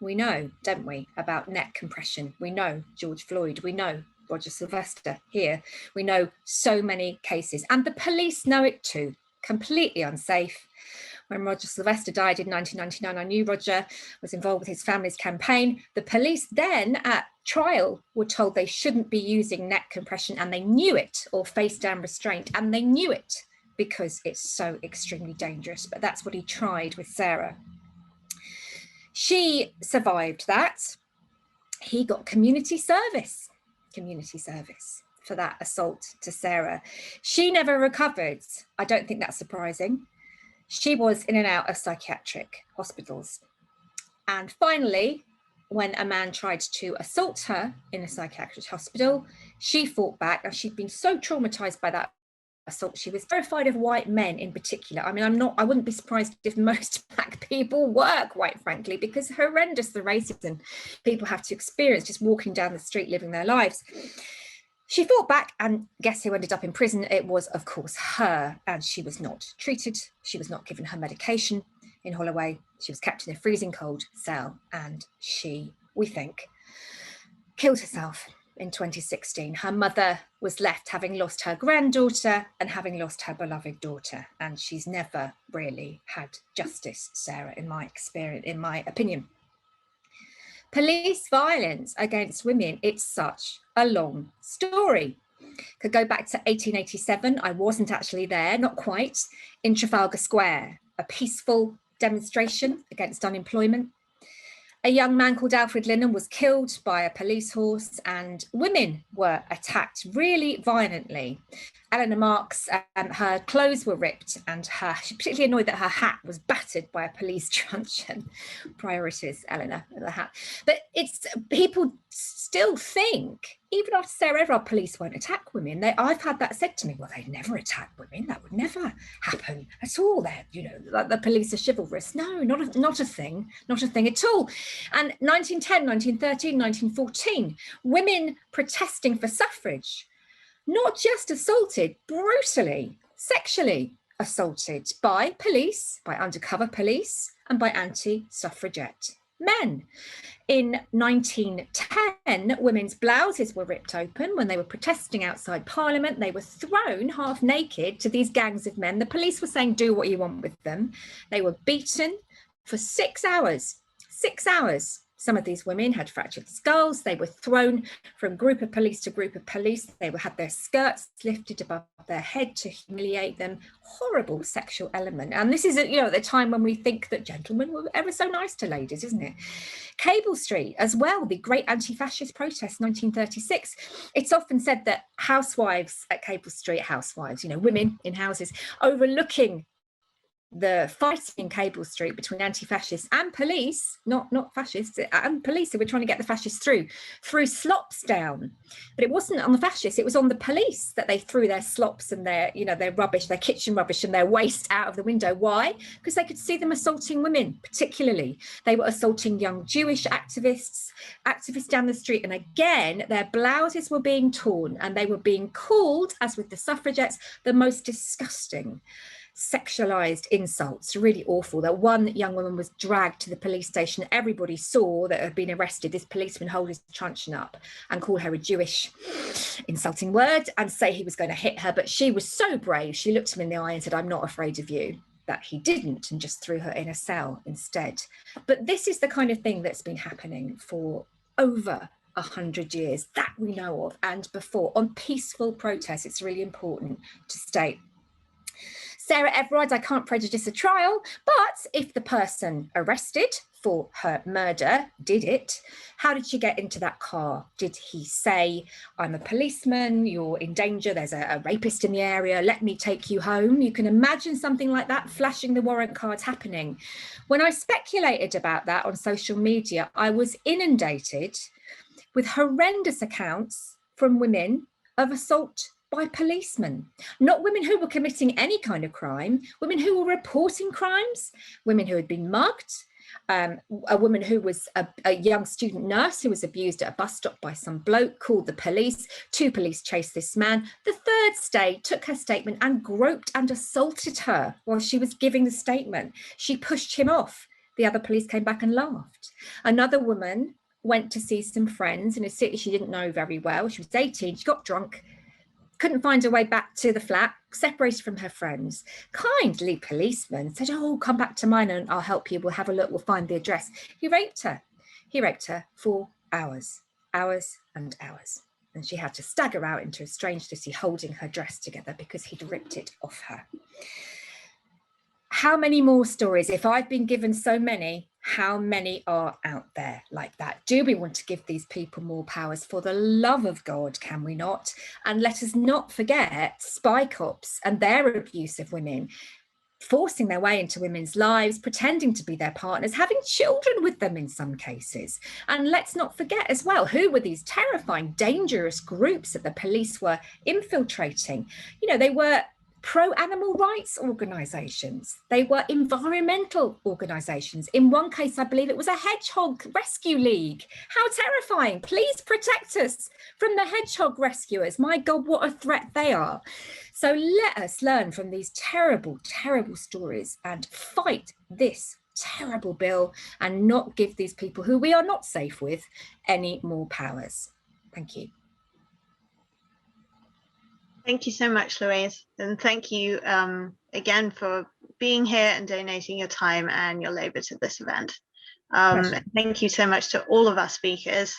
We know, don't we, about neck compression. We know George Floyd. We know Roger Sylvester here. We know so many cases, and the police know it too. Completely unsafe. When Roger Sylvester died in 1999, I knew Roger was involved with his family's campaign. The police then at trial were told they shouldn't be using neck compression, and they knew it, or face down restraint, and they knew it because it's so extremely dangerous. But that's what he tried with Sarah. She survived that. He got community service for that assault to Sarah. She never recovered. I don't think that's surprising. She was in and out of psychiatric hospitals. And finally, when a man tried to assault her in a psychiatric hospital, she fought back, and she'd been so traumatized by that assault. She was terrified of white men in particular. I mean, I wouldn't be surprised if most Black people were, quite frankly, because horrendous the racism people have to experience just walking down the street, living their lives. She fought back, and guess who ended up in prison? It was, of course, her, and she was not treated. She was not given her medication in Holloway. She was kept in a freezing cold cell, and she, we think, killed herself in 2016. Her mother was left having lost her granddaughter and having lost her beloved daughter, and she's never really had justice, Sarah, in my experience, in my opinion. Police violence against women, it's such a long story. Could go back to 1887. I wasn't actually there, not quite, in Trafalgar Square, a peaceful demonstration against unemployment. A young man called Alfred Linnan was killed by a police horse, and women were attacked really violently. Eleanor Marks, her clothes were ripped, and she particularly annoyed that her hat was battered by a police truncheon. Priorities, Eleanor, the hat. But it's, people still think, even after Sarah Everard, police won't attack women. I've had that said to me, well, they'd never attack women. That would never happen at all. They're, you know, like the police are chivalrous. No, not a thing at all. And 1910, 1913, 1914, women protesting for suffrage, not just assaulted, brutally, sexually assaulted by police, by undercover police, and by anti-suffragette men. In 1910, women's blouses were ripped open when they were protesting outside Parliament. They were thrown half naked to these gangs of men. The police were saying, do what you want with them. They were beaten for 6 hours. 6 hours. Some of these women had fractured skulls. They were thrown from group of police to group of police. They had their skirts lifted above their head to humiliate them. Horrible sexual element. And this is, you know, at the time when we think that gentlemen were ever so nice to ladies, isn't it? Cable Street as well, the great anti-fascist protest, 1936. It's often said that housewives at Cable Street, housewives, you know, women in houses, overlooking the fighting in Cable Street between anti-fascists and police, not fascists, and police who were trying to get the fascists threw slops down. But it wasn't on the fascists, it was on the police that they threw their slops and their, you know, their rubbish, their kitchen rubbish and their waste out of the window. Why? Because they could see them assaulting women, particularly. They were assaulting young Jewish activists down the street. And again, their blouses were being torn, and they were being called, as with the suffragettes, the most disgusting sexualized insults, really awful. That one young woman was dragged to the police station. Everybody saw that had been arrested. This policeman hold his truncheon up and call her a Jewish insulting word and say he was going to hit her. But she was so brave. She looked him in the eye and said, "I'm not afraid of you." That he didn't, and just threw her in a cell instead. But this is the kind of thing that's been happening for over 100 years that we know of, and before, on peaceful protests. It's really important to state. Sarah Everard, I can't prejudice a trial, but if the person arrested for her murder did it, how did she get into that car? Did he say, "I'm a policeman, you're in danger, there's a rapist in the area, let me take you home"? You can imagine something like that, flashing the warrant cards happening. When I speculated about that on social media, I was inundated with horrendous accounts from women of assault by policemen, not women who were committing any kind of crime, women who were reporting crimes, women who had been mugged, a woman who was a young student nurse who was abused at a bus stop by some bloke, called the police. 2 police chased this man. The third stayed, took her statement and groped and assaulted her while she was giving the statement. She pushed him off. The other police came back and laughed. Another woman went to see some friends in a city she didn't know very well. She was 18, she got drunk, couldn't find her way back to the flat, separated from her friends. Kindly policeman said, "Oh, come back to mine and I'll help you. We'll have a look, we'll find the address." He raped her. He raped her for hours, hours and hours. And she had to stagger out into a strange city holding her dress together because he'd ripped it off her. How many more stories? If I've been given so many, how many are out there like that? Do we want to give these people more powers? For the love of God, can we not? And let us not forget spy cops and their abuse of women, forcing their way into women's lives, pretending to be their partners, having children with them in some cases. And let's not forget as well, who were these terrifying, dangerous groups that the police were infiltrating? You know, they were pro-animal rights organisations. They were environmental organisations. In one case, I believe it was a hedgehog rescue league. How terrifying. Please protect us from the hedgehog rescuers. My God, what a threat they are. So let us learn from these terrible, terrible stories and fight this terrible bill and not give these people who we are not safe with any more powers. Thank you.
Thank you so much, Louise. And thank you again for being here and donating your time and your labour to this event. Thank you so much to all of our speakers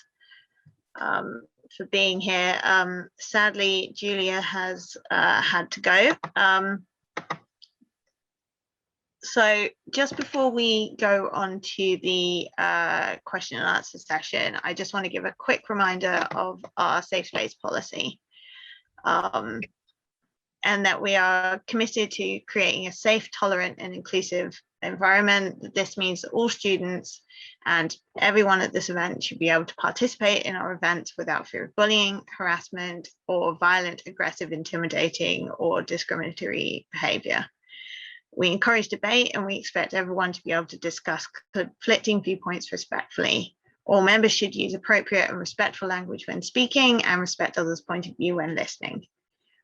for being here. Sadly, Julia has had to go. So just before we go on to the question and answer session, I just want to give a quick reminder of our safe space policy. And that we are committed to creating a safe, tolerant and inclusive environment. This means that all students and everyone at this event should be able to participate in our events without fear of bullying, harassment, or violent, aggressive, intimidating, or discriminatory behaviour. We encourage debate and we expect everyone to be able to discuss conflicting viewpoints respectfully. All members should use appropriate and respectful language when speaking and respect others' point of view when listening.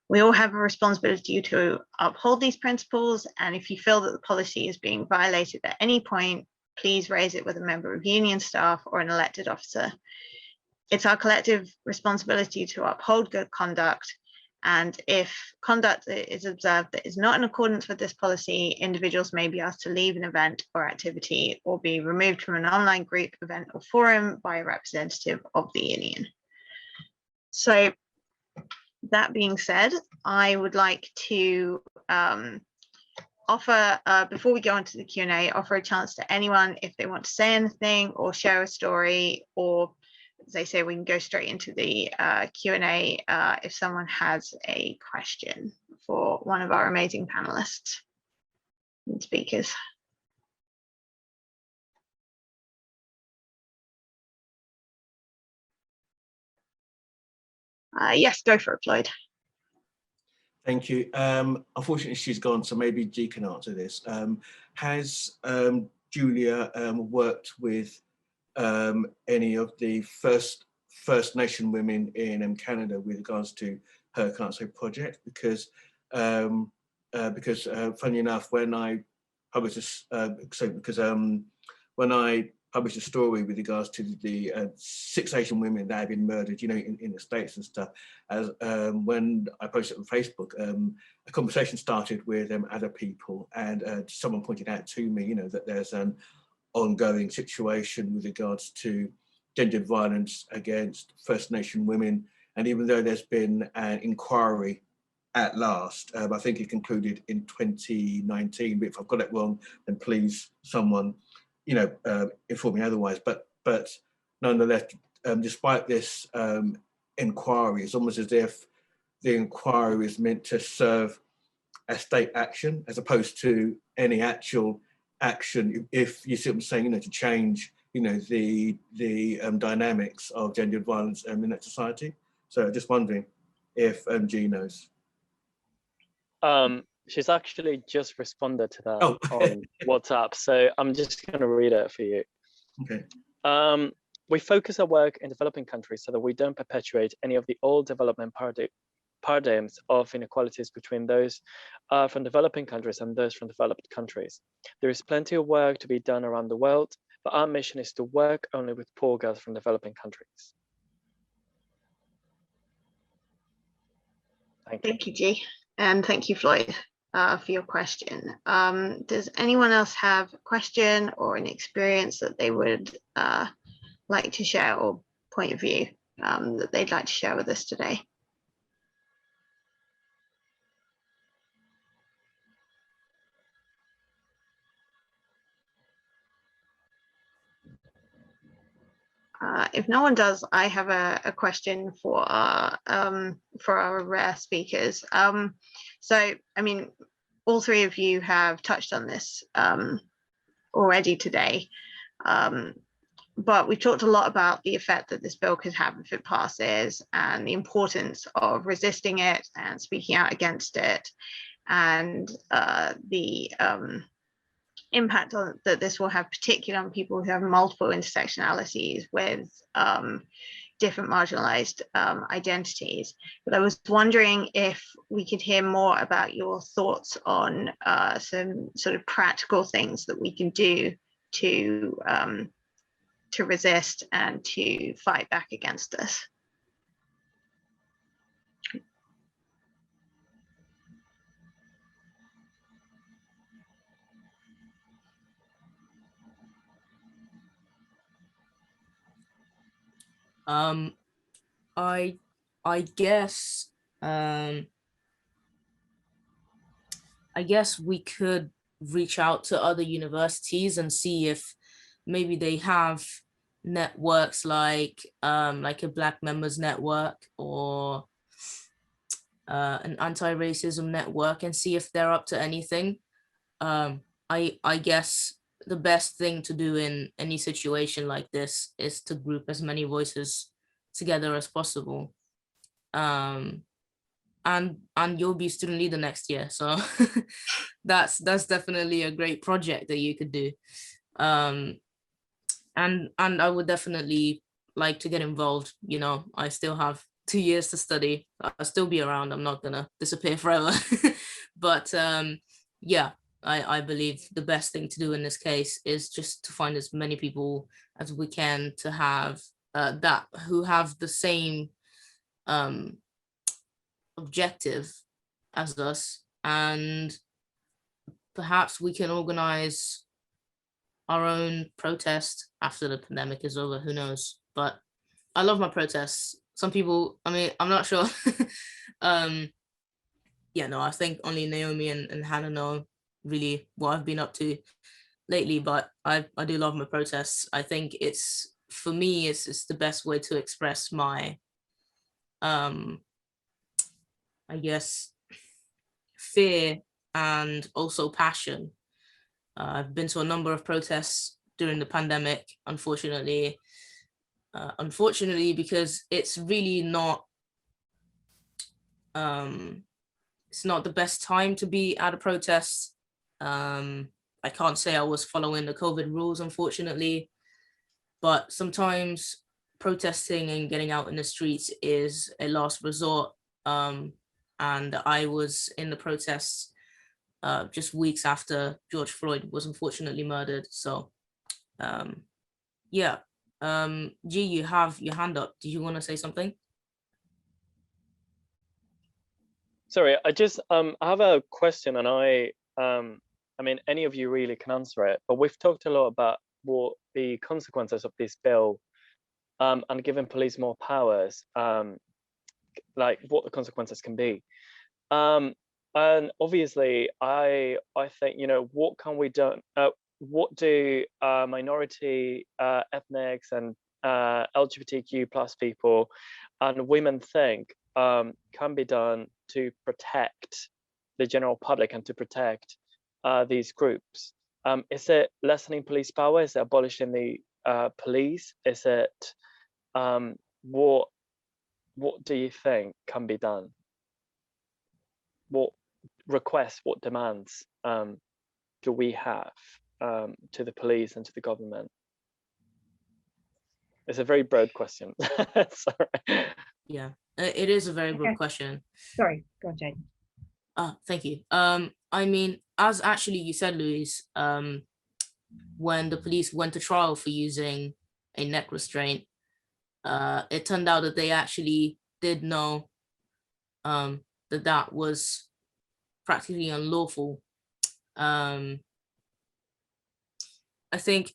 We all have a responsibility to uphold these principles, and if you feel that the policy is being violated at any point, please raise it with a member of union staff or an elected officer. It's our collective responsibility to uphold good conduct, and if conduct is observed that is not in accordance with this policy, individuals may be asked to leave an event or activity or be removed from an online group, event or forum by a representative of the union. So that being said, I would like to offer, before we go on to the Q&A, offer a chance to anyone if they want to say anything or share a story, or as I say, we can go straight into the Q&A if someone has a question for one of our amazing panelists and speakers. Yes, go for it, Floyd.
Thank you. Unfortunately, she's gone, so maybe G can answer this. Has Julia worked with any of the First Nation women in Canada with regards to her Can't Say project? Because because funny enough, when I published this, when I published a story with regards to the 6 Asian women that had been murdered, in the States and stuff, as when I posted it on Facebook, a conversation started with other people, and someone pointed out to me, that there's an ongoing situation with regards to gendered violence against First Nation women. And even though there's been an inquiry at last, I think it concluded in 2019, but if I've got it wrong, then please someone, inform me otherwise. But nonetheless, despite this inquiry, it's almost as if the inquiry is meant to serve as state action as opposed to any actual action, if you see what I'm saying, to change, the dynamics of gendered violence in that society. So just wondering if G knows.
She's actually just responded to that
on
WhatsApp, so I'm just going to read it for you.
Okay.
We focus our work in developing countries so that we don't perpetuate any of the old development paradigms of inequalities between those from developing countries and those from developed countries. There is plenty of work to be done around the world, but our mission is to work only with poor girls from developing countries.
Thank you, G. And thank you, Floyd, for your question. Does anyone else have a question or an experience that they would like to share, or point of view that they'd like to share with us today? If no one does, I have a question for our speakers. So, I mean, all 3 of you have touched on this already today, but we've talked a lot about the effect that this bill could have if it passes, and the importance of resisting it and speaking out against it, and the impact that this will have, particularly on people who have multiple intersectionalities with different marginalized identities. But I was wondering if we could hear more about your thoughts on some sort of practical things that we can do to resist and to fight back against this.
I guess we could reach out to other universities and see if maybe they have networks like a Black Members Network or an anti-racism network, and see if they're up to anything. I guess the best thing to do in any situation like this is to group as many voices together as possible. And you'll be student leader next year, so that's definitely a great project that you could do. And I would definitely like to get involved. I still have 2 years to study. I'll still be around. I'm not gonna disappear forever. But yeah, I believe the best thing to do in this case is just to find as many people as we can to have who have the same objective as us, and perhaps we can organize our own protest after the pandemic is over. Who knows? But I love my protests. Some people, I mean, I'm not sure. Yeah, no, I think only Naomi and Hannah know really what I've been up to lately, but I do love my protests. I think for me, it's the best way to express my, I guess, fear and also passion. I've been to a number of protests during the pandemic, unfortunately, because it's really not, it's not the best time to be at a protest. I can't say I was following the COVID rules, unfortunately, but sometimes protesting and getting out in the streets is a last resort. And I was in the protests just weeks after George Floyd was unfortunately murdered. So yeah, G, you have your hand up. Do you want to say something?
Sorry, I have a question, and I mean, any of you really can answer it, but we've talked a lot about what the consequences of this bill and giving police more powers, like what the consequences can be. And obviously, I think, you know, what can we do? What do minority, ethnics, and LGBTQ plus people and women think can be done to protect the general public and to protect these groups? Is it lessening police power? Is it abolishing the police? Is it what do you think can be done? What requests, what demands do we have to the police and to the government? It's a very broad question. Sorry.
Yeah, it is a very broad question.
Sorry, go on, Jane.
Thank you. I mean, as actually you said, Louise, when the police went to trial for using a neck restraint, it turned out that they actually did know that was practically unlawful. I think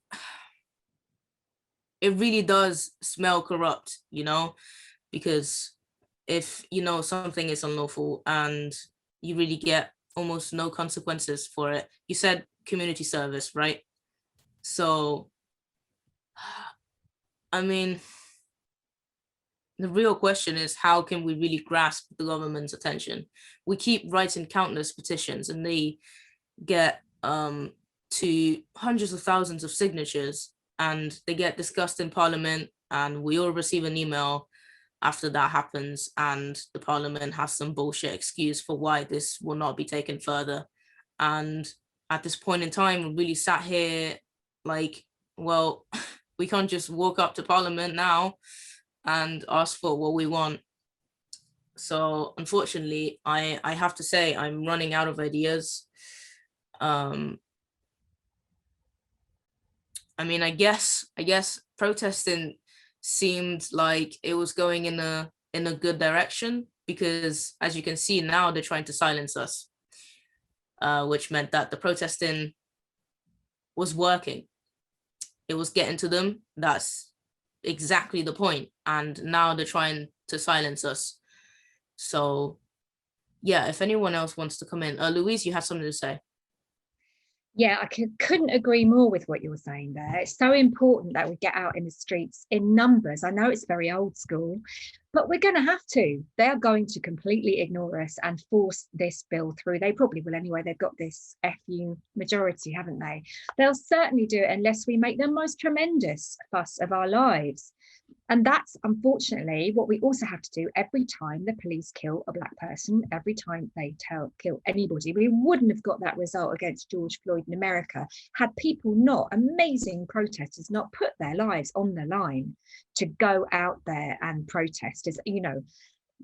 it really does smell corrupt, you know, because if you know something is unlawful and you really get almost no consequences for it. You said community service, right? So, I mean, the real question is, how can we really grasp the government's attention? We keep writing countless petitions and they get to hundreds of thousands of signatures, and they get discussed in Parliament, and we all receive an email after that happens, and the Parliament has some bullshit excuse for why this will not be taken further. And at this point in time, we really sat here like, well, we can't just walk up to Parliament now and ask for what we want. So unfortunately, I have to say I'm running out of ideas. I mean, I guess protesting seemed like it was going in a good direction, because as you can see now, they're trying to silence us, which meant that the protesting was working. It was getting to them. That's exactly the point. And now they're trying to silence us. So yeah, if anyone else wants to come in. Louise, you have something to say?
Yeah, I couldn't agree more with what you were saying there. It's so important that we get out in the streets in numbers. I know it's very old school, but we're going to have to. They're going to completely ignore us and force this bill through. They probably will anyway. They've got this FU majority, haven't they? They'll certainly do it unless we make the most tremendous fuss of our lives. And that's unfortunately what we also have to do every time the police kill a Black person, every time they kill anybody. We wouldn't have got that result against George Floyd in America had people not, amazing protesters, not put their lives on the line to go out there and protest. As you know,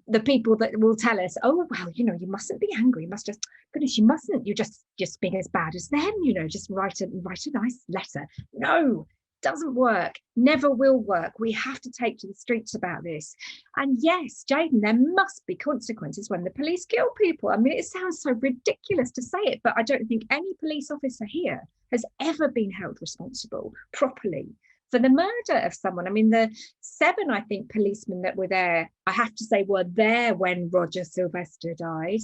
the people that will tell us, oh, well, you know, you mustn't be angry, you must just, goodness, you mustn't, you're just being as bad as them, you know, just write a nice letter. No. Doesn't work, never will work. We have to take to the streets about this. And yes, Jayden, there must be consequences when the police kill people. I mean, it sounds so ridiculous to say it, but I don't think any police officer here has ever been held responsible properly for the murder of someone. I mean, the 7, I think, policemen that were there, I have to say, were there when Roger Sylvester died.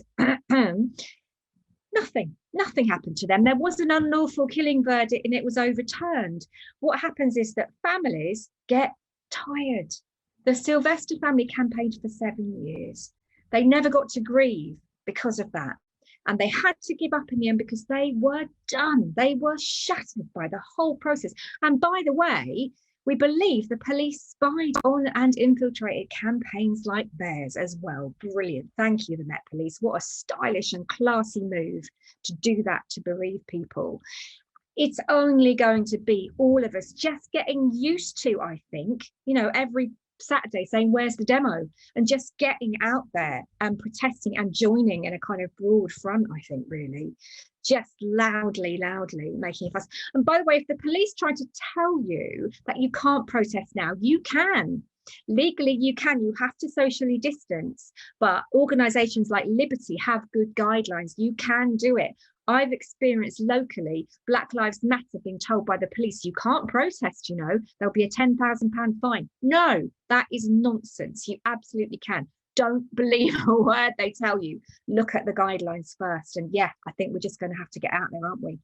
Nothing happened to them. There was an unlawful killing verdict and it was overturned. What happens is that families get tired. The Sylvester family campaigned for 7 years. They never got to grieve because of that. And they had to give up in the end because they were done. They were shattered by the whole process. And by the way, we believe the police spied on and infiltrated campaigns like theirs as well. Brilliant. Thank you, the Met Police. What a stylish and classy move to do that to bereave people. It's only going to be all of us just getting used to, I think, you know, every Saturday saying, where's the demo? And just getting out there and protesting and joining in a kind of broad front, I think, really. Just loudly making a fuss. And by the way, if the police try to tell you that you can't protest now, you can. Legally, you can. You have to socially distance, but organisations like Liberty have good guidelines. You can do it. I've experienced locally Black Lives Matter being told by the police, you can't protest, you know, there'll be a £10,000 fine. No, that is nonsense. You absolutely can. Don't believe a word they tell you. Look at the guidelines first. And yeah, I think we're just going to have to get out there, aren't we?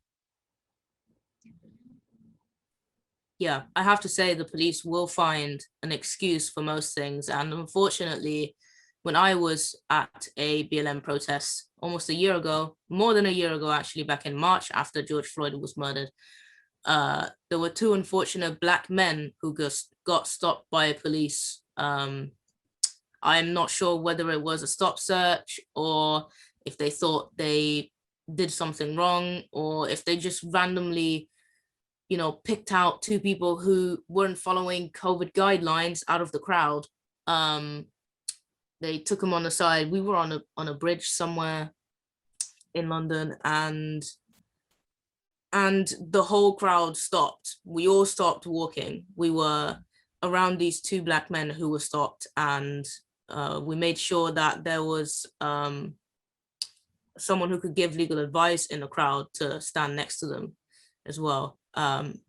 Yeah, I have to say the police will find an excuse for most things. And unfortunately, when I was at a BLM protest almost a year ago, more than a year ago, actually, back in March after George Floyd was murdered, there were two unfortunate Black men who just got stopped by police. I'm not sure whether it was a stop search or if they thought they did something wrong, or if they just randomly, you know, picked out two people who weren't following COVID guidelines out of the crowd. They took them on the side. We were on a bridge somewhere in London, and the whole crowd stopped. We all stopped walking. We were around these two Black men who were stopped, and we made sure that there was someone who could give legal advice in the crowd to stand next to them as well. And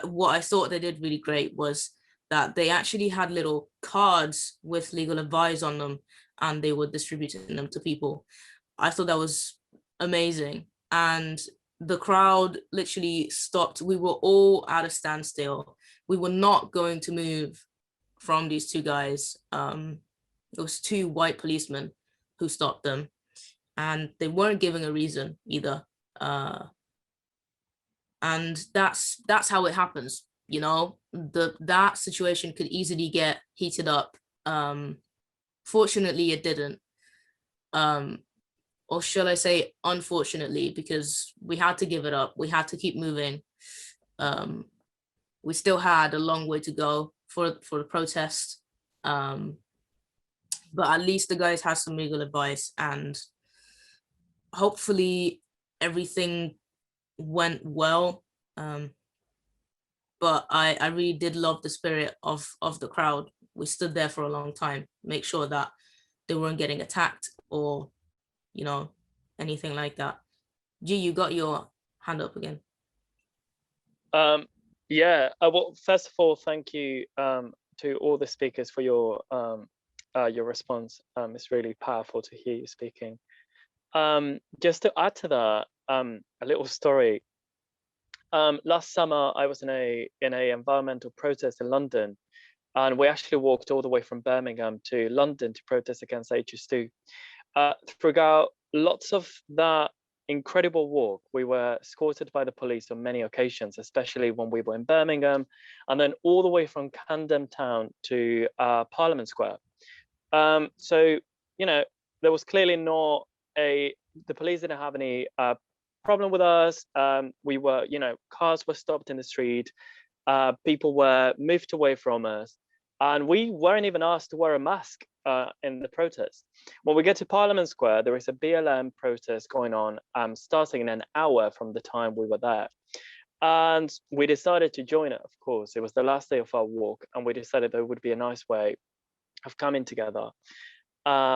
what I thought they did really great was that they actually had little cards with legal advice on them, and they were distributing them to people. I thought that was amazing. And the crowd literally stopped. We were all at a standstill. We were not going to move from these two guys. It was two white policemen who stopped them, and they weren't giving a reason either. And that's how it happens, you know. That situation could easily get heated up. Fortunately, it didn't. Or shall I say, unfortunately, because we had to give it up. We had to keep moving. We still had a long way to go for the protest. But at least the guys had some legal advice, and hopefully everything went well. But I really did love the spirit of the crowd. We stood there for a long time, make sure that they weren't getting attacked or, you know, anything like that. G, you got your hand up again.
Yeah, well, first of all, thank you to all the speakers for your response. It's really powerful to hear you speaking. Just to add to that, a little story. Last summer, I was in a environmental protest in London, and we actually walked all the way from Birmingham to London to protest against HS2. Throughout lots of that incredible walk, we were escorted by the police on many occasions, especially when we were in Birmingham, and then all the way from Camden Town to Parliament Square. So, you know, there was clearly not the police didn't have any problem with us. We were, you know, cars were stopped in the street, people were moved away from us, and we weren't even asked to wear a mask in the protest. When we get to Parliament Square, there is a BLM protest going on, starting in an hour from the time we were there. And we decided to join it, of course. It was the last day of our walk, and we decided that it would be a nice way of coming together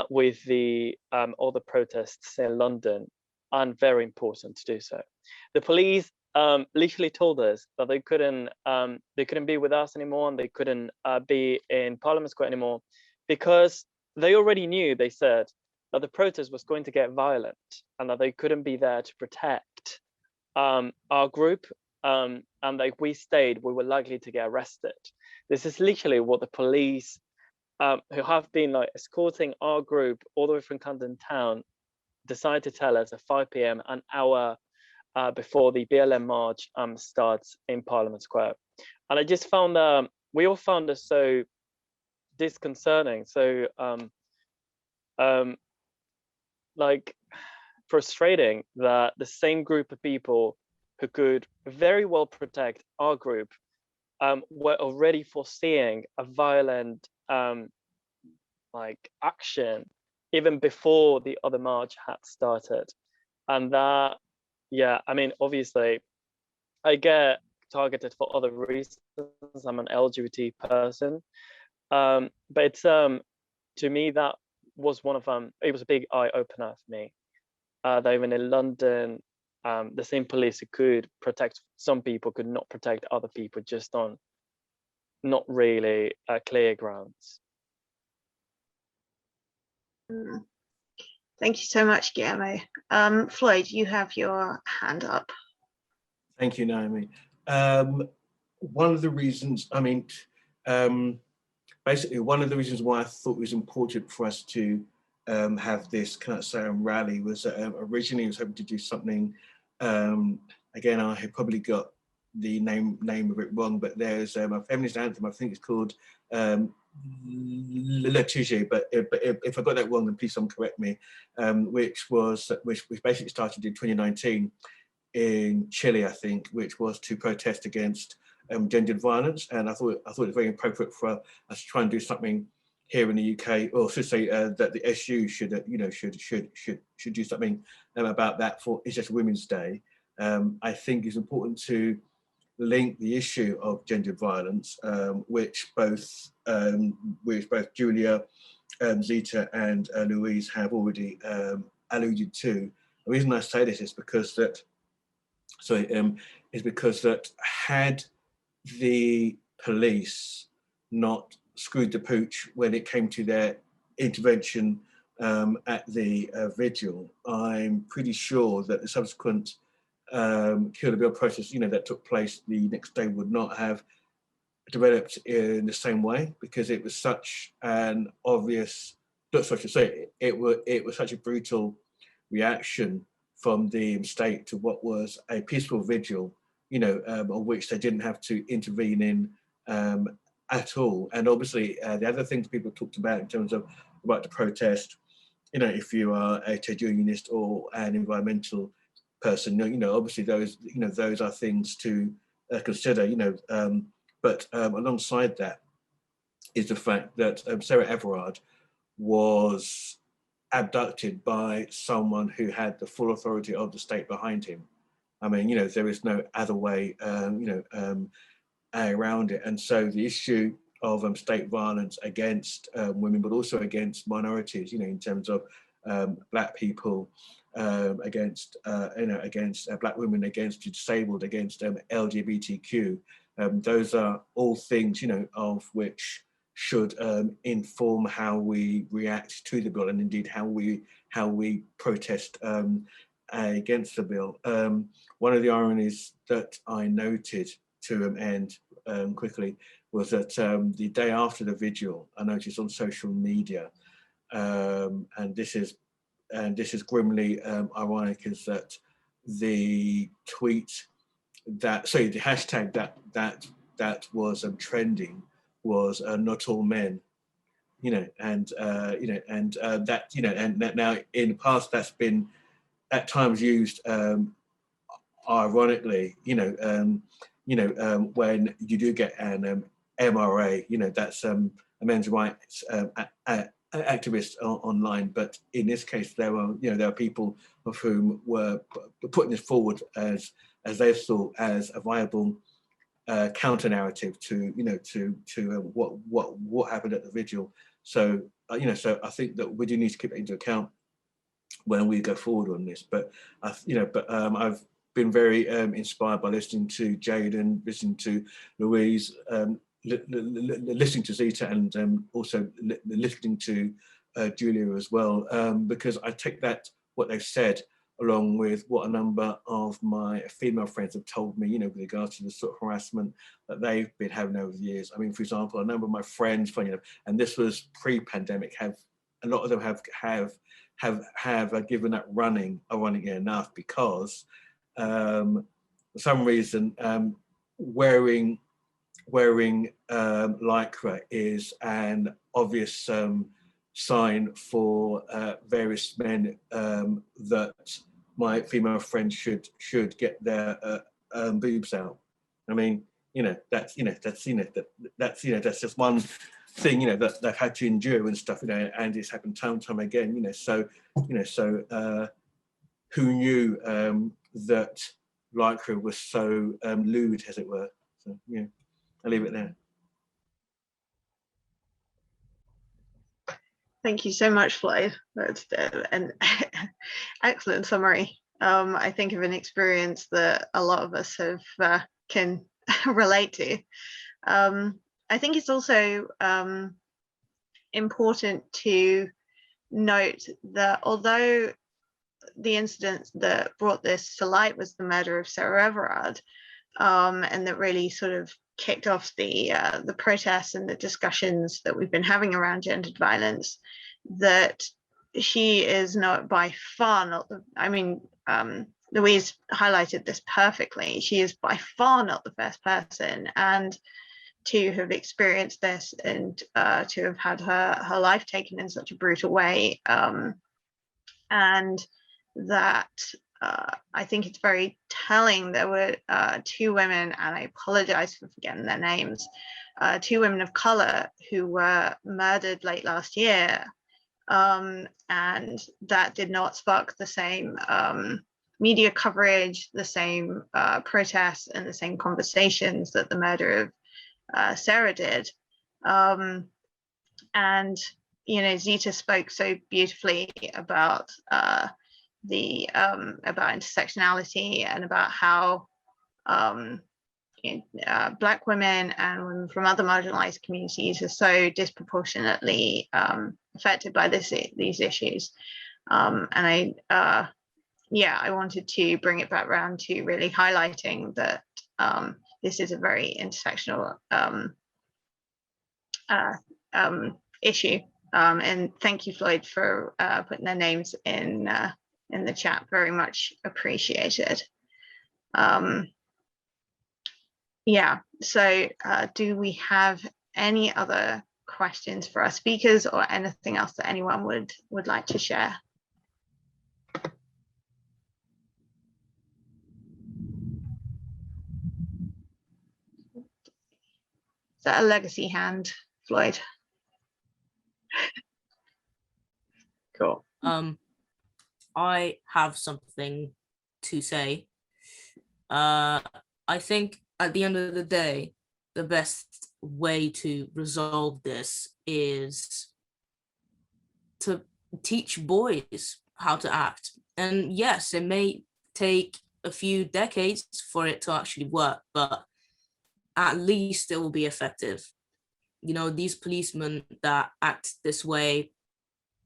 with the all the protests in London, and very important to do so. The police literally told us that they couldn't be with us anymore, and they couldn't be in Parliament Square anymore, because they already knew, they said, that the protest was going to get violent, and that they couldn't be there to protect our group, and like we stayed, we were likely to get arrested. This is literally what the police who have been like escorting our group all the way from Camden Town decided to tell us at 5 p.m, an hour before the BLM march starts in Parliament Square. And I just found we all found it so disconcerting, so like frustrating, that the same group of people who could very well protect our group were already foreseeing a violent like action even before the other march had started. And that, yeah, I mean, obviously I get targeted for other reasons. I'm an LGBT person, but it's to me that was one of it was a big eye opener for me. That even in London, the same police who could protect some people could not protect other people just on not really clear grounds.
Thank you so much, Guillermo. Floyd, you have your hand up.
Thank you, Naomi. One of the reasons, I mean, basically one of the reasons why I thought it was important for us to have this kind of rally was that originally I was hoping to do something, again, I had probably got the name of it wrong, but there's a feminist anthem, I think it's called Le Tige, but if I got that wrong, then please someone correct me, which basically started in 2019 in Chile, I think, which was to protest against gendered violence, and I thought it was very appropriate for us to try and do something here in the UK, or should say that the SU should should do something about that for It's Just Women's Day. I think it's important to link the issue of gendered violence, which both Julia, Zita, and Louise have already alluded to. The reason I say this is because that, had the police not screwed the pooch when it came to their intervention at the vigil, I'm pretty sure that the subsequent Kill the Bill protest, that took place the next day would not have developed in the same way, because it was such an obvious, it was such a brutal reaction from the state to what was a peaceful vigil, of which they didn't have to intervene in at all. And obviously, the other things people talked about in terms of the right to protest, if you are a trade unionist or an environmental person, obviously those are things to consider, but alongside that is the fact that Sarah Everard was abducted by someone who had the full authority of the state behind him. I mean, there is no other way, around it. And so the issue of state violence against women, but also against minorities, in terms of Black people, against Black women, against the disabled, against LGBTQ. Those are all things, of which should inform how we react to the bill, and indeed how we protest against the bill. One of the ironies that I noted to end quickly was that the day after the vigil, I noticed on social media, and this is grimly ironic, is that the hashtag that was trending was not all men, and that now in the past that's been at times used ironically, when you do get an MRA, that's a men's rights activist online, but in this case there are people of whom were putting this forward as they thought as a viable counter narrative to what happened at the vigil. So so I think that we do need to keep it into account when we go forward on this. But I've been very inspired by listening to Jaden, listening to Louise, listening to Zita, and also listening to Julia as well, because I take what they've said along with what a number of my female friends have told me, with regards to the sort of harassment that they've been having over the years. I mean, for example, a number of my friends, and this was pre-pandemic, a lot of them have given up running, ironically enough, because for some reason wearing lycra is an obvious sign for various men that my female friends should get their boobs out. I mean, that's just one thing, that they've had to endure and stuff, and it's happened time and time again, so who knew that Lycra was so lewd, as it were. So yeah, I'll leave it there.
Thank you so much, Floyd. That's an excellent summary. I think of an experience that a lot of us can relate to. I think it's also important to note that although the incident that brought this to light was the murder of Sarah Everard, and that really sort of kicked off the protests and the discussions that we've been having around gendered violence, that she is not by far not the, Louise highlighted this perfectly. She is by far not the first person and to have experienced this and to have had her life taken in such a brutal way. And that I think it's very telling. There were two women, and I apologize for forgetting their names, two women of color who were murdered late last year. And that did not spark the same media coverage, the same protests, and the same conversations that the murder of Sarah did. And Zita spoke so beautifully about about intersectionality and about how Black women and women from other marginalized communities are so disproportionately affected by these issues. And I wanted to bring it back around to really highlighting that this is a very intersectional issue. And thank you, Floyd, for putting their names in the chat. Very much appreciated. So do we have any other questions for our speakers or anything else that anyone would like to share? Is that a legacy hand, Floyd? Cool.
I have something to say. I think at the end of the day, the best way to resolve this is to teach boys how to act. And yes, it may take a few decades for it to actually work, but at least it will be effective. These policemen that act this way,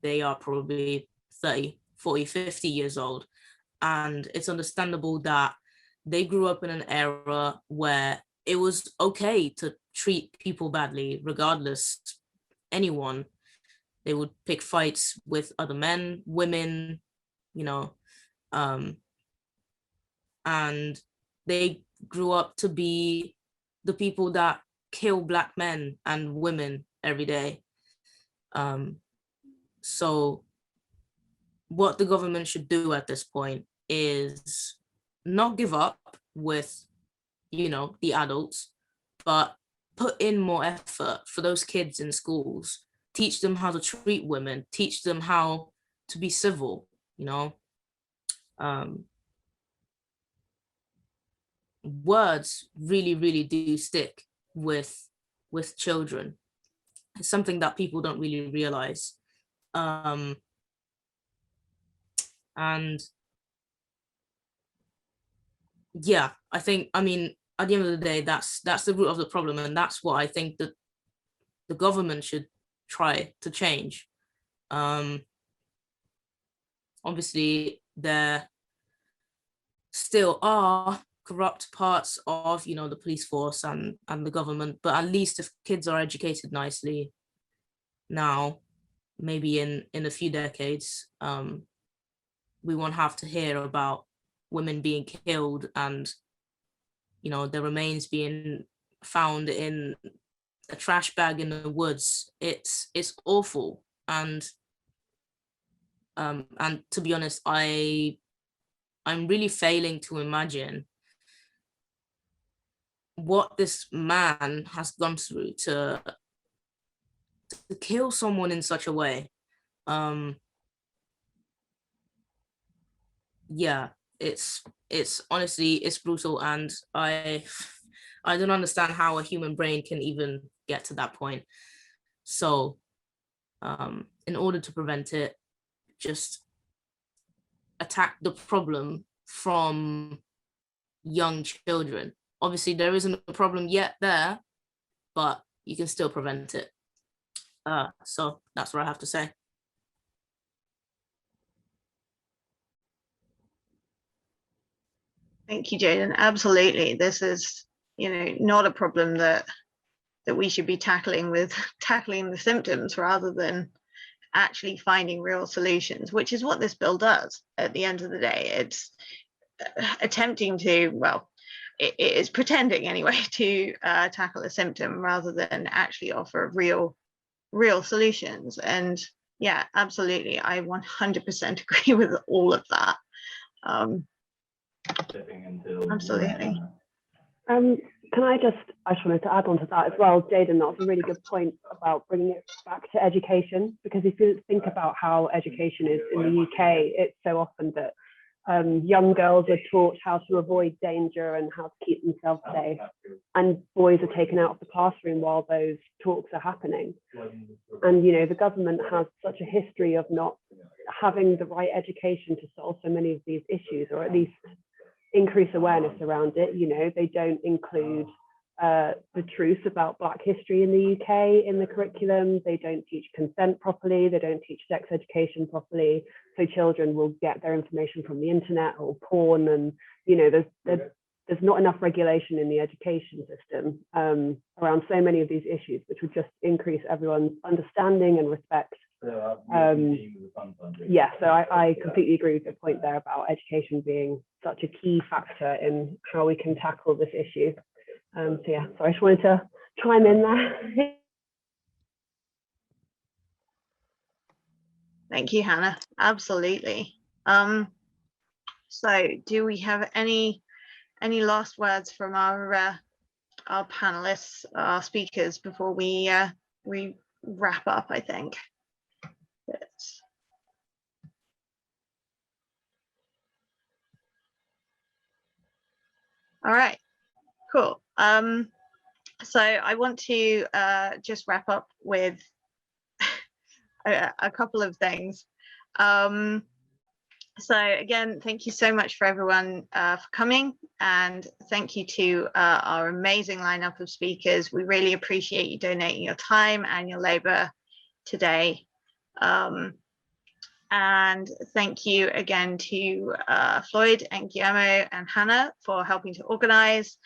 they are probably 30, 40, 50 years old. And it's understandable that they grew up in an era where it was okay to treat people badly, regardless, anyone. They would pick fights with other men, women, and they grew up to be the people that kill Black men and women every day. So what the government should do at this point is not give up with, the adults, but put in more effort for those kids in schools. Teach them how to treat women, teach them how to be civil, words really, really do stick with children. It's something that people don't really realize. And yeah, I think, at the end of the day, that's the root of the problem, and that's what I think that the government should try to change. Obviously, there still are corrupt parts of, the police force and the government, but at least if kids are educated nicely now, maybe in a few decades, we won't have to hear about women being killed and their remains being found in a trash bag in the woods. It's awful, and to be honest, I'm really failing to imagine what this man has gone through to to kill someone in such a way, yeah, it's honestly, it's brutal, and I don't understand how a human brain can even get to that point. So in order to prevent it, just attack the problem from young children. Obviously there isn't a problem yet there, but you can still prevent it. So that's what I have to say.
Thank you, Jaden. Absolutely. This is, not a problem that we should be tackling the symptoms rather than actually finding real solutions, which is what this bill does at the end of the day. It's attempting to, well, it is pretending anyway to tackle a symptom rather than actually offer real solutions. And yeah, absolutely, I 100% agree with all of that. Absolutely.
I just wanted to add on to that as well, Jaden, that was a really good point about bringing it back to education, because if you think about how education is in the UK, it's so often that young girls are taught how to avoid danger and how to keep themselves safe, and boys are taken out of the classroom while those talks are happening. And the government has such a history of not having the right education to solve so many of these issues, or at least increase awareness around it. They don't include the truth about Black history in the UK in the curriculum. They don't teach consent properly. They don't teach sex education properly. So children will get their information from the internet or porn, and there's not enough regulation in the education system around so many of these issues, which would just increase everyone's understanding and respect. Yeah, so I completely agree with the point there about education being such a key factor in how we can tackle this issue. So yeah, so I just wanted to chime in there.
Thank you, Hannah. Absolutely. So do we have any last words from our panelists, our speakers, before we wrap up, I think? Yes. All right, cool. So I want to just wrap up with a couple of things. So again, thank you so much for everyone for coming, and thank you to our amazing lineup of speakers. We really appreciate you donating your time and your labor today. And thank you again to Floyd and Guillermo and Hannah for helping to organize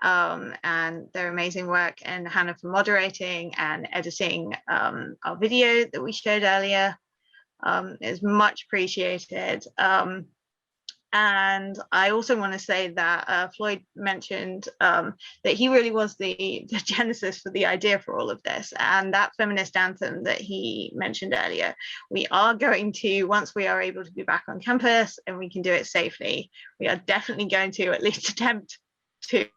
and their amazing work, and Hannah for moderating and editing our video that we showed earlier. Is much appreciated. And I also want to say that Floyd mentioned that he really was the genesis for the idea for all of this, and that feminist anthem that he mentioned earlier, we are going to, once we are able to be back on campus and we can do it safely, we are definitely going to at least attempt to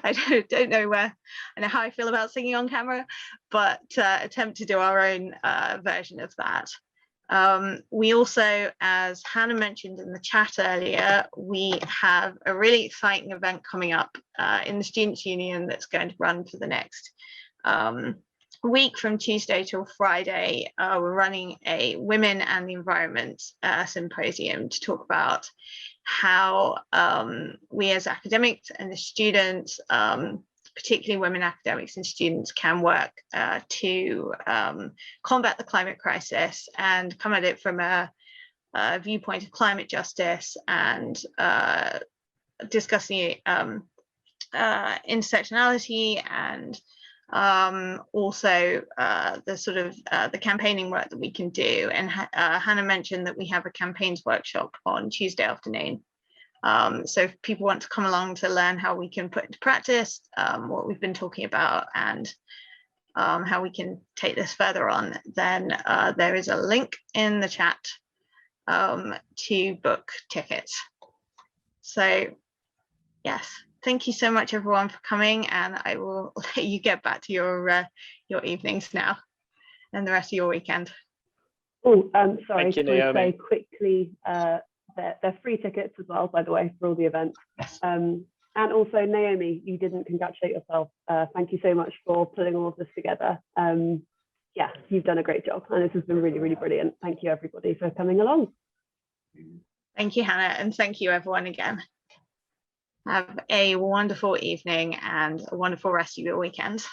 I don't know I know how I feel about singing on camera, but attempt to do our own version of that. We also, as Hannah mentioned in the chat earlier, we have a really exciting event coming up in the Students' Union that's going to run for the next week from Tuesday till Friday. We're running a Women and the Environment symposium to talk about how we as academics and the students, particularly women academics and students, can work to combat the climate crisis and come at it from a viewpoint of climate justice, and discussing intersectionality, and also the sort of the campaigning work that we can do. And Hannah mentioned that we have a campaigns workshop on Tuesday afternoon. So if people want to come along to learn how we can put into practice what we've been talking about, and how we can take this further on, then there is a link in the chat to book tickets. So yes, thank you so much, everyone, for coming, and I will let you get back to your evenings now and the rest of your weekend.
Oh, sorry,
Thank you,
can I say
Naomi.
quickly, they're free tickets as well, by the way, for all the events. And also, Naomi, you didn't congratulate yourself. Thank you so much for putting all of this together. Yeah, you've done a great job, and this has been really, really brilliant. Thank you, everybody, for coming along.
Thank you, Hannah, and thank you, everyone, again. Have a wonderful evening and a wonderful rest of your weekend.